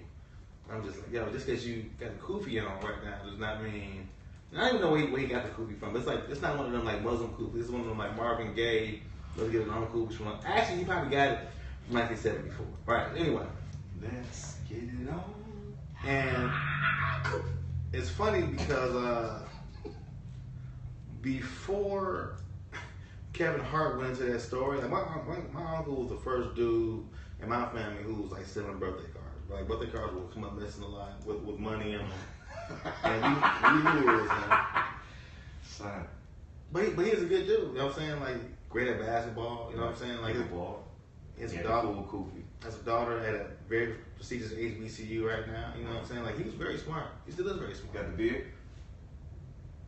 I'm just like, yo, just because you got the kufi on right now does not mean. And I don't even know where he got the kufi from. It's not one of them like Muslim kufis. It's one of them like Marvin Gaye. Let's get it on kufis from. Actually, he probably got it from 1974. Right. Anyway, let's get it on. And it's funny because before Kevin Hart went into that story, like my uncle was the first dude in my family who was like selling birthday cards. Like, birthday cards would come up missing a lot with money in them. And we knew it was him. Son. But he's a good dude, you know what I'm saying? Like, great at basketball, you know what I'm saying? Like, good ball. His daughter at a very prestigious HBCU right now, you know what I'm saying? Like, he was very smart. He still is very smart. Got the beard?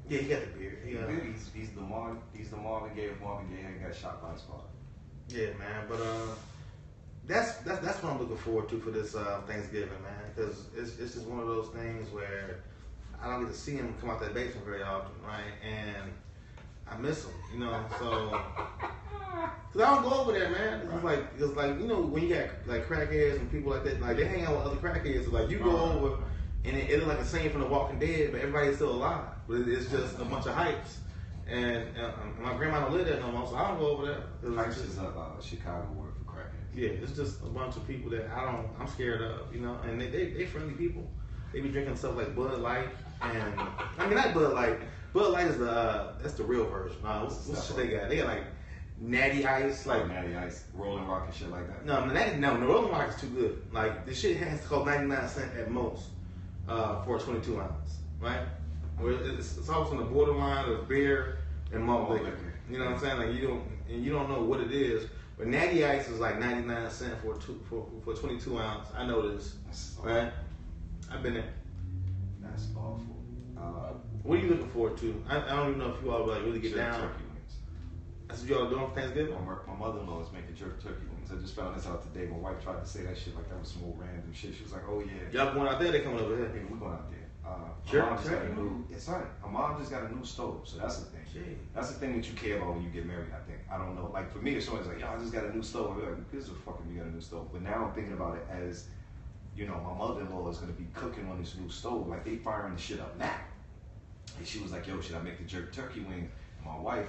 Yeah, he got the beard. He's the Marvin Gaye if Marvin Gaye hadn't got shot by his father. Yeah, man, but that's what I'm looking forward to for this Thanksgiving, man, because it's just one of those things where I don't get to see him come out that basement very often, right? And I miss him, so because I don't go over there, man. It's like when you got like crackheads and people like that, like they hang out with other crackheads. So, like, you go over and it's like a scene from The Walking Dead, but everybody's still alive. But it's just a bunch of hypes. And my grandma don't live there no more, so I don't go over there. Hypes is a Chicago word for crackheads. Yeah, it's just a bunch of people that I'm scared of, and they friendly people. They be drinking stuff like Bud Light, and I mean not Bud Light. Bud Light is that's the real version. What's the shit they got? They got like Natty Ice, like Natty Ice, Rolling Rock and shit like that. no, the Rolling Rock is too good. Like the shit has to cost 99 cents at most for a 22 ounce, right? Where it's always on the borderline of beer and malt liquor. You know what I'm saying? Like you don't know what it is. But Natty Ice is like 99 cents for 22 ounce. I know this, right? I've been there. That's awful. What are you looking forward to? I don't even know if you all like really get down. Turkey wings. That's what y'all doing for Thanksgiving? My mother-in-law is making jerk turkey wings. I just found this out today. My wife tried to say that shit like that was some old random shit. She was like, "Oh yeah, Y'all going out there? They coming over here? yeah, we're going out there." Jerk My mom just got a turkey? new. It's not. My mom just got a new stove, so that's the thing. Shit. That's the thing that you care about when you get married. I think. I don't know. Like for me, if someone's like, "Yo, I just got a new stove," I'm like, "This is fucking you got a new stove." But now I'm thinking about it as, you know, my mother-in-law is gonna be cooking on this new stove. Like they firing the shit up now. And she was like, "Yo, should I make the jerk turkey wing?" And my wife,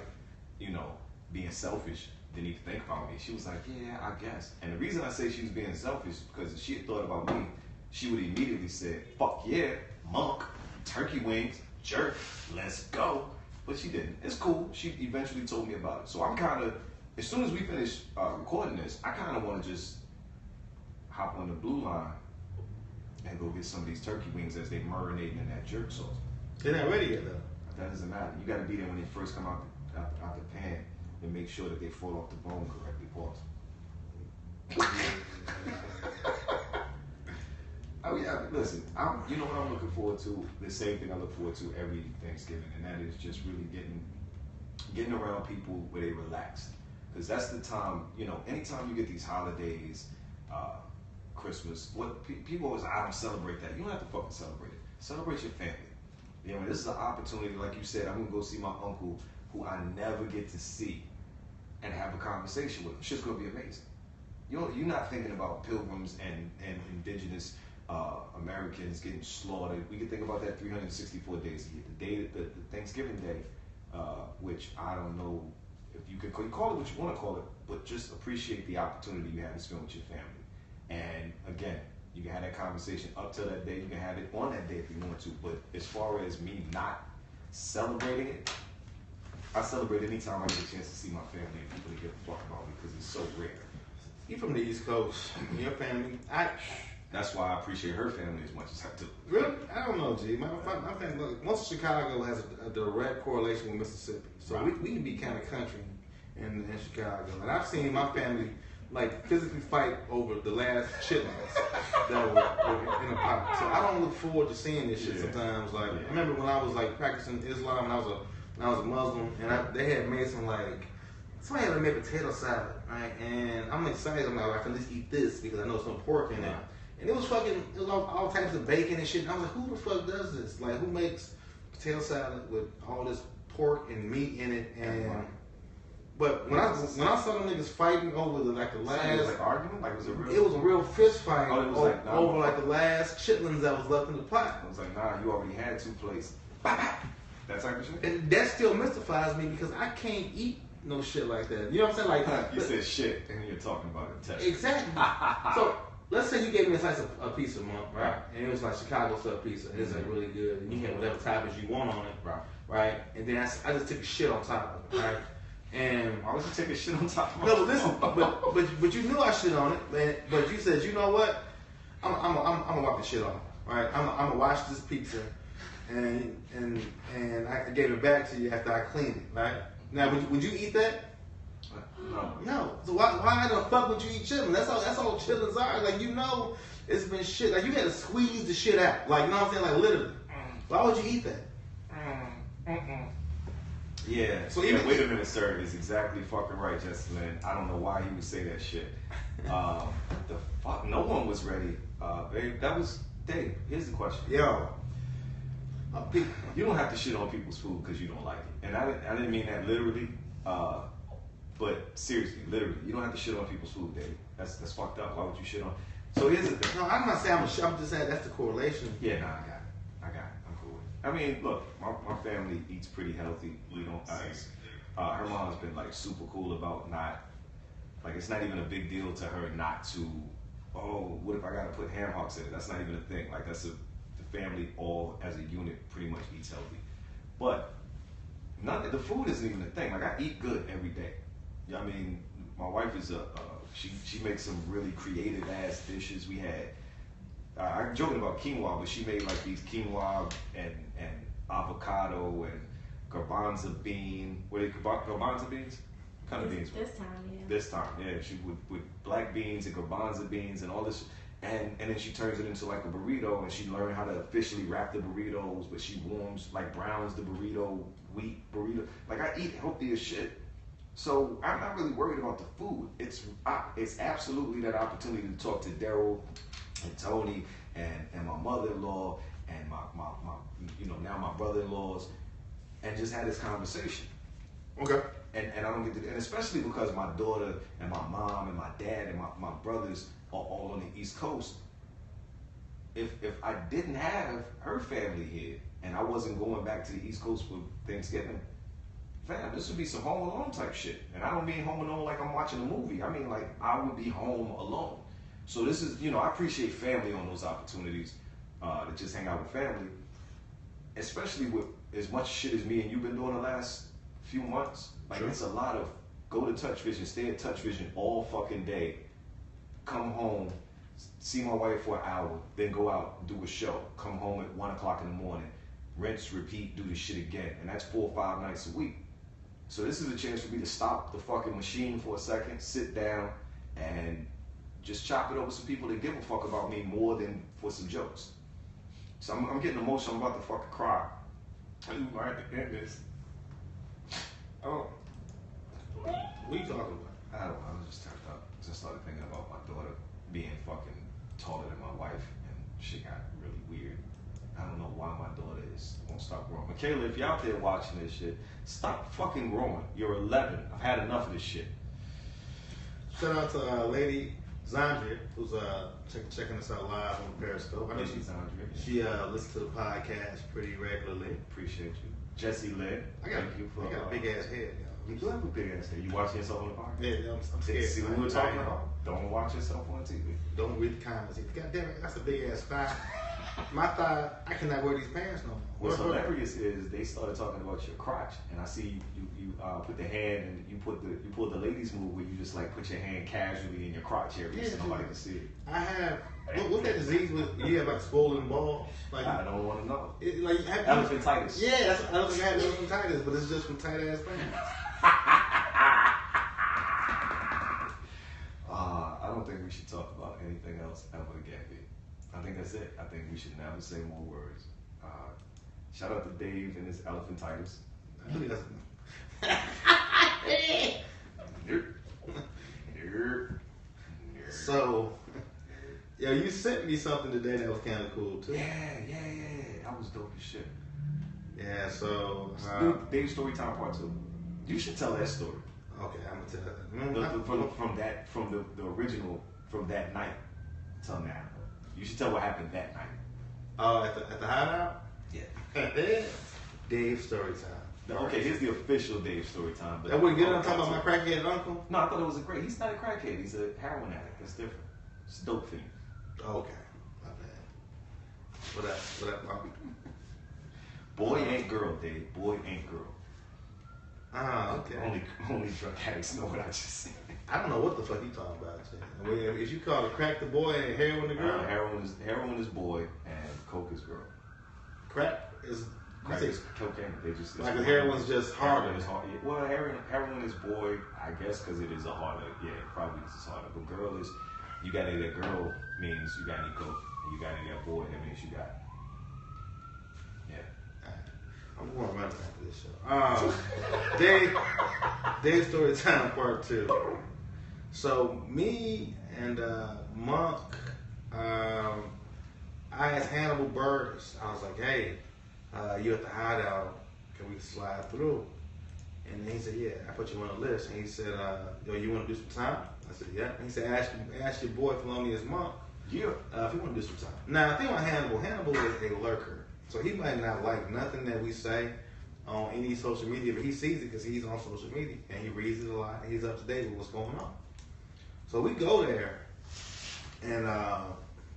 you know, being selfish, didn't even think about me. She was like, "Yeah, I guess." And the reason I say she was being selfish is because if she had thought about me, she would have immediately said, "Fuck yeah, monk, turkey wings, jerk, let's go." But she didn't. It's cool. She eventually told me about it. So I'm kind of, as soon as we finish recording this, I kind of want to just hop on the blue line and go get some of these turkey wings as they marinating in that jerk sauce. They're not ready yet though. That doesn't matter. You got to be there when they first come out the pan and make sure that they fall off the bone correctly. Pause. Oh yeah, listen. You know what I'm looking forward to? The same thing I look forward to every Thanksgiving, and that is just really getting around people where they relax. Because that's the time. You know, anytime you get these holidays, Christmas, people always, "I don't celebrate that." You don't have to fucking celebrate it. Celebrate your family. You know, this is an opportunity, like you said, I'm gonna go see my uncle who I never get to see and have a conversation with him. Shit's gonna be amazing. You're not thinking about pilgrims and indigenous Americans getting slaughtered. We can think about that 364 days a year. The Thanksgiving Day, which I don't know if you can call it what you want to call it, but just appreciate the opportunity you have to spend with your family. And again, you can have that conversation up to that day. You can have it on that day if you want to. But as far as me not celebrating it, I celebrate anytime I get a chance to see my family and people that give a fuck about me because it's so rare. You from the East Coast, your family. That's why I appreciate her family as much as I do. Really? I don't know, G. My family, look, most of Chicago has a direct correlation with Mississippi. So Right. we can be kind of country in Chicago. And I've seen my family like physically fight over the last chitlins that were in a pot. So I don't look forward to seeing this shit sometimes. Like I remember when I was like practicing Islam and I was a Muslim and they had made some like somebody had made potato salad, right? And I'm excited. I'm like, I can at least eat this because I know some pork in it. And it was all types of bacon and shit. And I was like, who the fuck does this? Like, who makes potato salad with all this pork and meat in it? And but when I saw them niggas fighting over the last, it was like arguing, like was it was a real fist fight over like the last chitlins that was left in the pot. I was like, nah, you already had 2 plates. That type of shit. And that still mystifies me because I can't eat no shit like that. You know what I'm saying? Like you said shit, and you're talking about it. Exactly. So let's say you gave me a slice of a pizza, Monk, right? And it was like Chicago style pizza. It's like really good. And you had whatever toppings you want on it, right? And then I just took a shit on top of it, right? And why would you take a shit on top of it? No, but listen, but you knew I shit on it, man. But you said, you know what? I'm gonna wipe the shit off, right? I'm gonna wash this pizza, and I gave it back to you after I cleaned it, right? Now, would you eat that? No. So why the fuck would you eat chitlins? That's all chitlins are. Like, you know, it's been shit. Like, you had to squeeze the shit out. Like, you know what I'm saying? Like, literally. Why would you eat that? Yeah. So even wait a minute, sir. Is exactly fucking right, Jesselyn. I don't know why he would say that shit. The fuck, no one was ready. Babe, that was Dave. Here's the question. Yo. You don't have to shit on people's food because you don't like it, and I didn't mean that literally. But seriously, literally, you don't have to shit on people's food, Dave. That's fucked up. Why would you shit on? So here's the thing. No, I'm not saying I'm just saying that's the correlation. Yeah, nah, I got it. I'm cool with it. I mean, look, my family eats pretty healthy. We don't. Her mom's been like super cool about not, like it's not even a big deal to her not to. Oh, what if I gotta put ham hocks in it? That's not even a thing. Like the family all as a unit pretty much eats healthy, but the food isn't even a thing. Like I eat good every day. I mean, my wife is she makes some really creative ass dishes. We had, I'm joking about quinoa, but she made like these quinoa and avocado and garbanzo bean. What are they, garbanzo beans? What kind of beans? This time, yeah. This time, yeah. She with black beans and garbanzo beans and all this. And then she turns it into like a burrito, and she learned how to officially wrap the burritos, but she browns the burrito, wheat burrito. Like, I eat healthy as shit. So I'm not really worried about the food. It's absolutely that opportunity to talk to Daryl and Tony and my mother-in-law and my now my brother-in-laws, and just had this conversation. Okay. And I don't get to, and especially because my daughter and my mom and my dad and my brothers are all on the East Coast. If I didn't have her family here and I wasn't going back to the East Coast for Thanksgiving, fam, this would be some Home Alone type shit. And I don't mean Home Alone like I'm watching a movie. I mean like I would be home alone. So this is, I appreciate family on those opportunities to just hang out with family, especially with as much shit as me and you've been doing the last few months. Like, sure. It's a lot of go to Touch Vision, stay at Touch Vision all fucking day, come home, see my wife for an hour, then go out, do a show, come home at 1 o'clock in the morning, rinse, repeat, do this shit again. And that's 4 or 5 nights a week. So this is a chance for me to stop the fucking machine for a second, sit down, and just chop it up with some people that give a fuck about me more than for some jokes. So I'm getting emotional. I'm about to fucking cry. I have to end this. Oh. What are you talking about? I don't know. I was just turned up. Just started thinking about my daughter being fucking taller than my wife, and shit got really weird. I don't know why my daughter won't stop growing. Michaela, if you're out there watching this shit, stop fucking growing. You're 11. I've had enough of this shit. Shout out to Lady Zandria, who's checking us out live on Periscope. I know she's Zandria. She listens to the podcast pretty regularly. Appreciate you. Jesse Lynn. I got a big ass head. You do have a big ass head. You watching yourself on the podcast? Yeah, I'm scared. See what we were talking about? Don't watch yourself on TV. Don't read the comments. God damn it, that's a big ass thigh. My thigh, I cannot wear these pants no more. What's hilarious is they started talking about your crotch, and I see you put the hand and you pulled the ladies move where you just like put your hand casually in your crotch area so nobody can see it. I have what's that disease with you have like swollen balls? Like I don't want to know. Elephantitis. Yeah, I don't think I have elephantitis, but it's just from tight ass pants. I don't think we should talk about anything else ever again, B. I think that's it. I think we should never say more words. Shout out to Dave and his elephantitis. So, yo, you sent me something today that was kind of cool too. Yeah. That was dope as shit. Yeah, so Dave's story time part 2. You should tell that story. Okay, I'm gonna tell that. From the original, from that night till now. You should tell what happened that night. Oh, at the hideout? Yeah. Dave's story time. Okay, here's the official Dave story time. But I wouldn't get on talking about my crackhead uncle? No, I thought it was he's not a crackhead, he's a heroin addict. That's different. It's dope for you. Okay. My bad. What up, Mom? Boy ain't girl, Dave. Boy ain't girl. Ah, okay. Only drug addicts know what I just said. I don't know what the fuck you talking about, Jay. If you call it crack the boy and heroin the girl? Heroin is boy and coke is girl. Crack is cocaine. They just like the heroin's just harder. Heroin is hard. Yeah, well, heroin is boy, I guess, because it is a harder. Yeah, probably it's harder. But girl is you got any that girl means you got any coke, and you got any that boy that means you got. Yeah. I'm going to run after this show. Dave story time part 2. So me and Monk, I asked Hannibal Buress. I was like, "Hey, you at the hideout? Can we slide through?" And then he said, "Yeah." I put you on the list. And he said, "Yo, you want to do some time?" I said, "Yeah." And he said, "Ask your boy Felonious Munk, if you want to do some time." Now, the thing about Hannibal is a lurker. So he might not like nothing that we say on any social media, but he sees it because he's on social media and he reads it a lot and he's up to date with what's going on. So we go there, and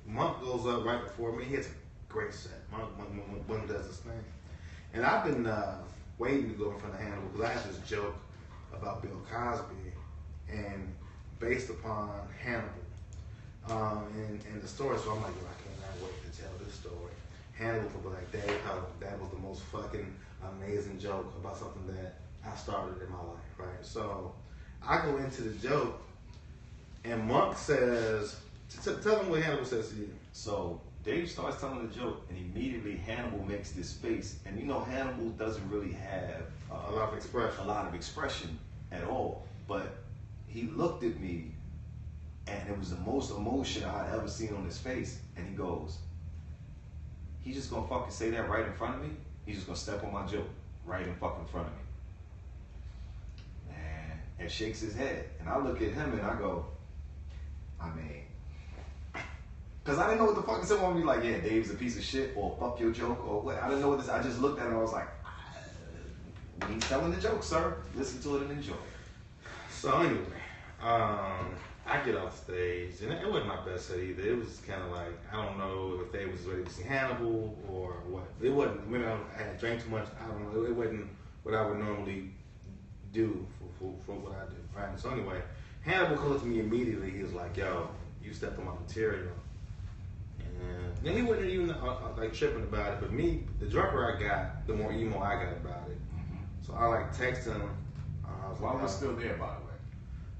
Monk goes up right before me. He has a great set. Monk does this thing. And I've been waiting to go in front of Hannibal because I have this joke about Bill Cosby, and based upon Hannibal. And the story, so I'm like, yo, I cannot wait to tell this story. Hannibal for Black Dave, how that was the most fucking amazing joke about something that I started in my life, right? So I go into the joke, and Monk says, tell them what Hannibal says to you. So Dave starts telling the joke, and immediately Hannibal makes this face, and you know Hannibal doesn't really have a lot of expression at all. But he looked at me, and it was the most emotion I'd ever seen on his face, and he goes, "He's just gonna fucking say that right in front of me? He's just gonna step on my joke right in fucking front of me." And shakes his head, and I look at him and I go, I mean, because I didn't know what the fuck someone would be like, yeah, Dave's a piece of shit, or fuck your joke, or what. I didn't know what this. I just looked at him and I was like, he's telling the joke, sir. Listen to it and enjoy. So anyway, I get off stage, and it wasn't my best set either. It was kind of like, I don't know if Dave was ready to see Hannibal or what. It wasn't. Maybe I had drank too much. I don't know. It wasn't what I would normally do for what I do. Right. So anyway, Hannibal comes to me immediately. He was like, "Yo, you stepped on my material." And then he wasn't even like tripping about it. But me, the drunker I got, the more emo I got about it. Mm-hmm. So I like texted him. While we're still there, by the way.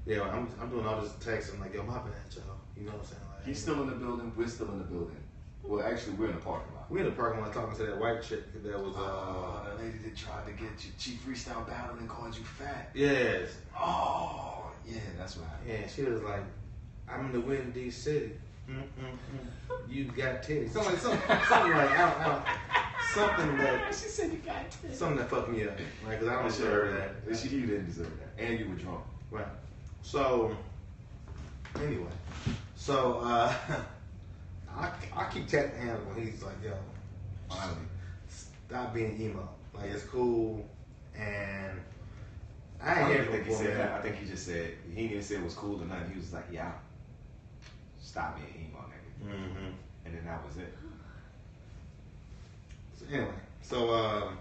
Yeah, I'm doing all this texting like, yo, my bad, y'all. You know what I'm saying? Like, he's still in the building. We're still in the building. Well, actually, we're in the parking lot. We're in the parking lot talking to that white chick that was. The lady that tried to get you cheap freestyle battle and called you fat. Yes. Oh, yeah, that's what happened. Yeah, she was like, I'm in the Windy City. You got titties. Something like I don't. Something that she said you got titties. Something that fucked me up, right? Because I don't deserve that. You didn't deserve that, and you were drunk, right? So anyway, I keep tapping Hannibal. He's like, yo, finally, stop being emo. Like, it's cool, and I ain't hear think he said that. I think he just said, he didn't say it was cool or nothing. He was like, yeah, stop being emo, nigga. Mm-hmm. And then that was it. So anyway, so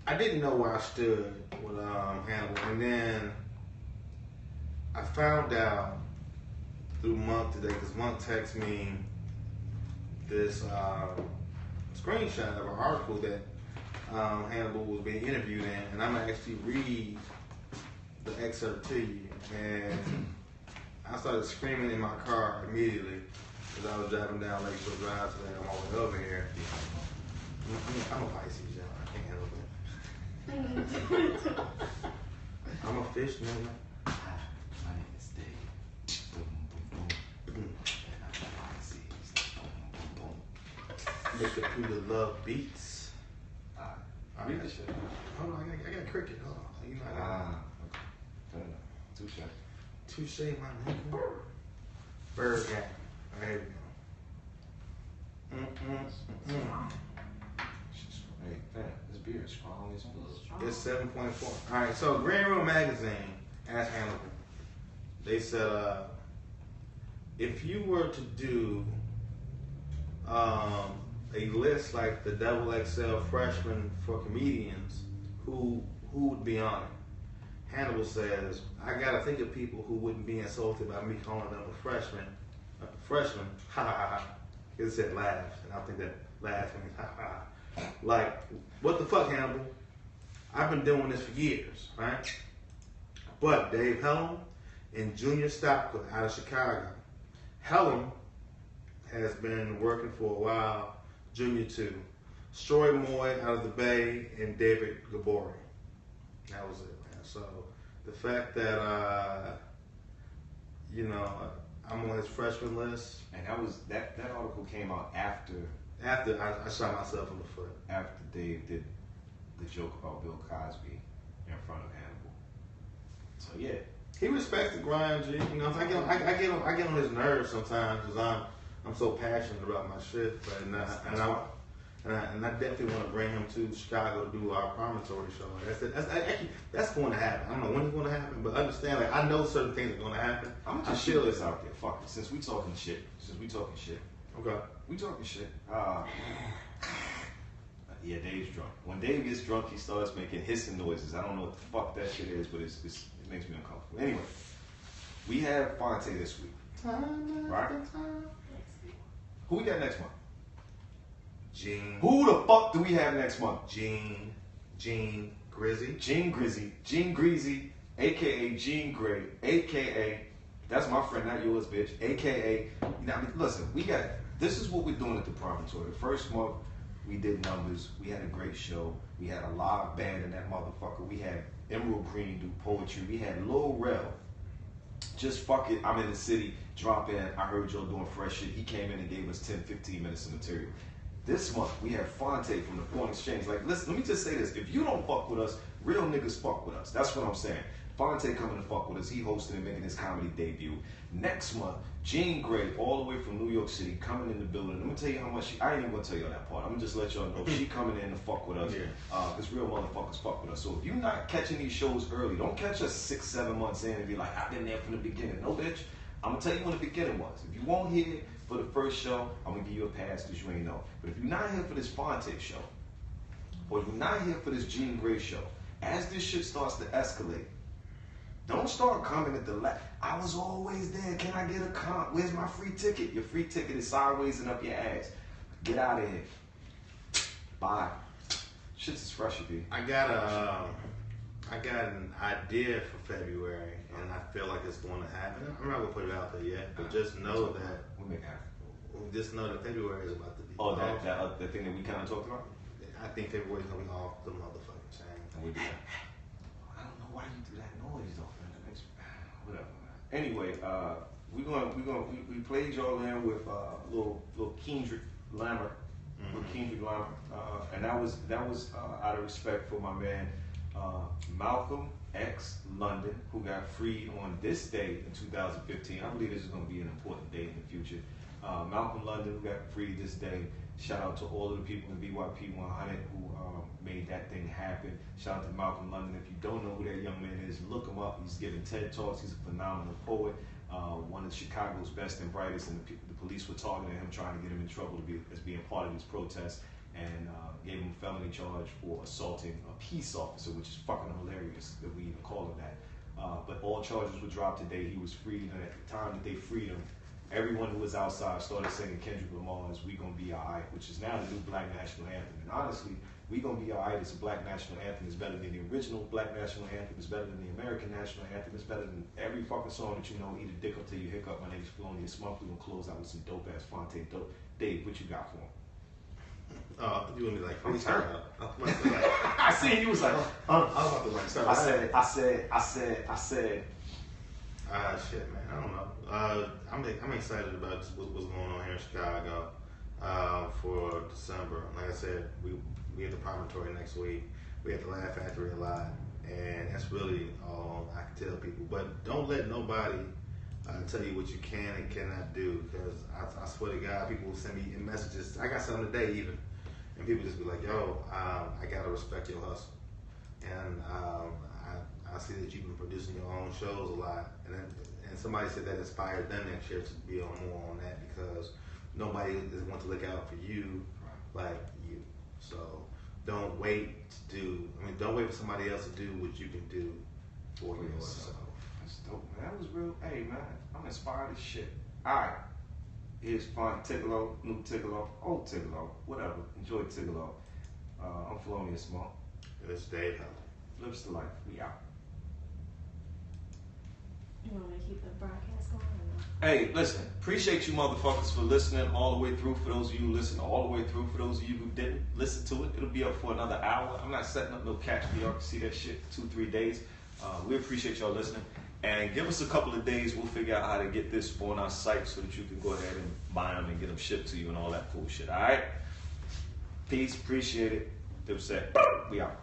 I didn't know where I stood with Hannibal, and then I found out through Monk today, because Monk texted me this screenshot of an article that Hannibal was being interviewed in, and I'm gonna actually read the excerpt to you. And I started screaming in my car immediately because I was driving down Lakeshore Drive today on my way over here. I'm a Pisces, y'all. I can't help it. I'm a fish, nigga. Hi, my name is Dave. Boom, boom, boom. And I'm a Pisces. Boom, boom, boom. Make it through the love beats. Read the shit. Hold on, I got cricket. Hold on. You know, okay. Fair enough. Touche. Touche, my nigga. Bird gang. All right, here we go. Hey, fam, this beer is strong as fuck. It's 7.4. All right, so Green Room Magazine asked Hannibal. They said, if you were to do a list like the Double XL freshman for comedians, who would be on it? Hannibal says, I gotta think of people who wouldn't be insulted by me calling them a freshman. Ha ha ha. It said laugh, and I think that laugh means ha ha. Like, what the fuck, Hannibal? I've been doing this for years, right? But Dave Helem and Junior Stopcook out of Chicago. Helem has been working for a while. Junior too. Stroy Moy out of the Bay and David Gabori. That was it, man. So the fact that I'm on his freshman list. And that was that article came out after I shot myself in the foot. After Dave did the joke about Bill Cosby in front of Hannibal. So yeah. He respects the grind, G. You know, I get on his nerves sometimes because I'm so passionate about my shit. But and I definitely want to bring him to Chicago to do our promontory show. That's going to happen. I don't know when it's going to happen, but understand, like, I know certain things are going to happen. I'm gonna just shoot this out there. Fuck it. Since we talking shit. Okay. We talking shit. Yeah, Dave's drunk. When Dave gets drunk, he starts making hissing noises. I don't know what the fuck that shit is, but it makes me uncomfortable. Anyway, we have Fonte this week. Right? Who we got next month? Gene. Who the fuck do we have next month? Gene Grizzy. Gene Greasy, aka Gene Gray, aka that's my friend, not yours, bitch. AKA, listen, this is what we're doing at the Promontory. The first month, we did numbers. We had a great show. We had a live band in that motherfucker. We had Emerald Green do poetry. We had Lil Rel. Just fuck it, I'm in the city, drop in. I heard y'all doing fresh shit. He came in and gave us 10, 15 minutes of material. This month, we have Fonte from the Point Exchange. Like, listen, let me just say this. If you don't fuck with us, real niggas fuck with us. That's what I'm saying. Fonte coming to fuck with us. He hosting and making his comedy debut. Next month, Jean Grey, all the way from New York City, coming in the building. I'm gonna tell you how much I ain't even gonna tell you that part. I'm gonna just let y'all know she coming in to fuck with us. Because real motherfuckers fuck with us. So if you're not catching these shows early, don't catch us 6, 7 months in and be like, I've been there from the beginning. No, bitch. I'm gonna tell you when the beginning was. If you won't hear it for the first show, I'm gonna give you a pass because you ain't know. But if you're not here for this Fonte show, or you're not here for this Jean Grey show, as this shit starts to escalate, don't start coming at the left. I was always there. Can I get a comp? Where's my free ticket? Your free ticket is sideways and up your ass. Get out of here. Bye. Shit's as fresh as be. I got an idea for February, and I feel like it's going to happen. I'm not gonna put it out there yet, but just know that we make it happen. Just know that February is about to be. Oh, that thing that we kind of talked about. I think February's gonna be off the motherfucking chain. And we do that. I don't know why you do that noise though, man. That makes whatever. Anyway, we played y'all in with little Kendrick Lamar, and that was out of respect for my man Malcolm X London, who got freed on this day in 2015. I believe this is going to be an important day in the future. Malcolm London, who got freed this day. Shout out to all of the people in BYP 100 who made that thing happen. Shout out to Malcolm London. If you don't know who that young man is, look him up. He's giving TED Talks. He's a phenomenal poet. One of Chicago's best and brightest, and the police were targeting him, trying to get him in trouble as being part of these protests, and gave him a felony charge for assaulting a peace officer, which is fucking hilarious that we even call him that. But all charges were dropped today. He was freed, and at the time that they freed him, everyone who was outside started singing Kendrick Lamar's "We Gonna Be Alright," which is now the new Black National Anthem. And honestly, "We Gonna Be Alright" is a Black National Anthem. It's better than the original Black National Anthem. It's better than the American National Anthem. It's better than every fucking song that you know. Eat a dick up till you hiccup. My name's Felonious Munk. We're gonna close out with some dope ass Fonte dope. Dave, what you got for him? You want me like freestyle? I seen you was like, I was about to like start. I said. Shit, man. I don't know. I'm excited about what's going on here in Chicago for December. Like I said, we have the Promontory next week. We have the Laugh Factory a lot, and that's really all I can tell people. But don't let nobody tell you what you can and cannot do, because I swear to God, people will send me messages. I got some today even, and people just be like, "Yo, I gotta respect your hustle," and I see that you've been producing your own shows a lot, and somebody said that inspired them next year to be on more on that, because nobody is going to look out for you like you. So don't wait don't wait for somebody else to do what you can do for yourself. That's dope, man. That was real. Hey, man, I'm inspired as shit. All right, here's Font Tigolo, new Tigolo, old Tigolo, whatever. Enjoy Tigolo. I'm Felonious Munk. And it's Dave Helem. Blipster Life. We out. You want me to keep the broadcast going? Hey, listen, appreciate you motherfuckers for listening all the way through. For those of you who listened all the way through, for those of you who didn't listen to it, it'll be up for another hour. I'm not setting up no catch for y'all to see that shit 2-3 days. We appreciate y'all listening. And give us a couple of days, we'll figure out how to get this on our site so that you can go ahead and buy them and get them shipped to you and all that cool shit, all right? Peace, appreciate it. Dipset, we out.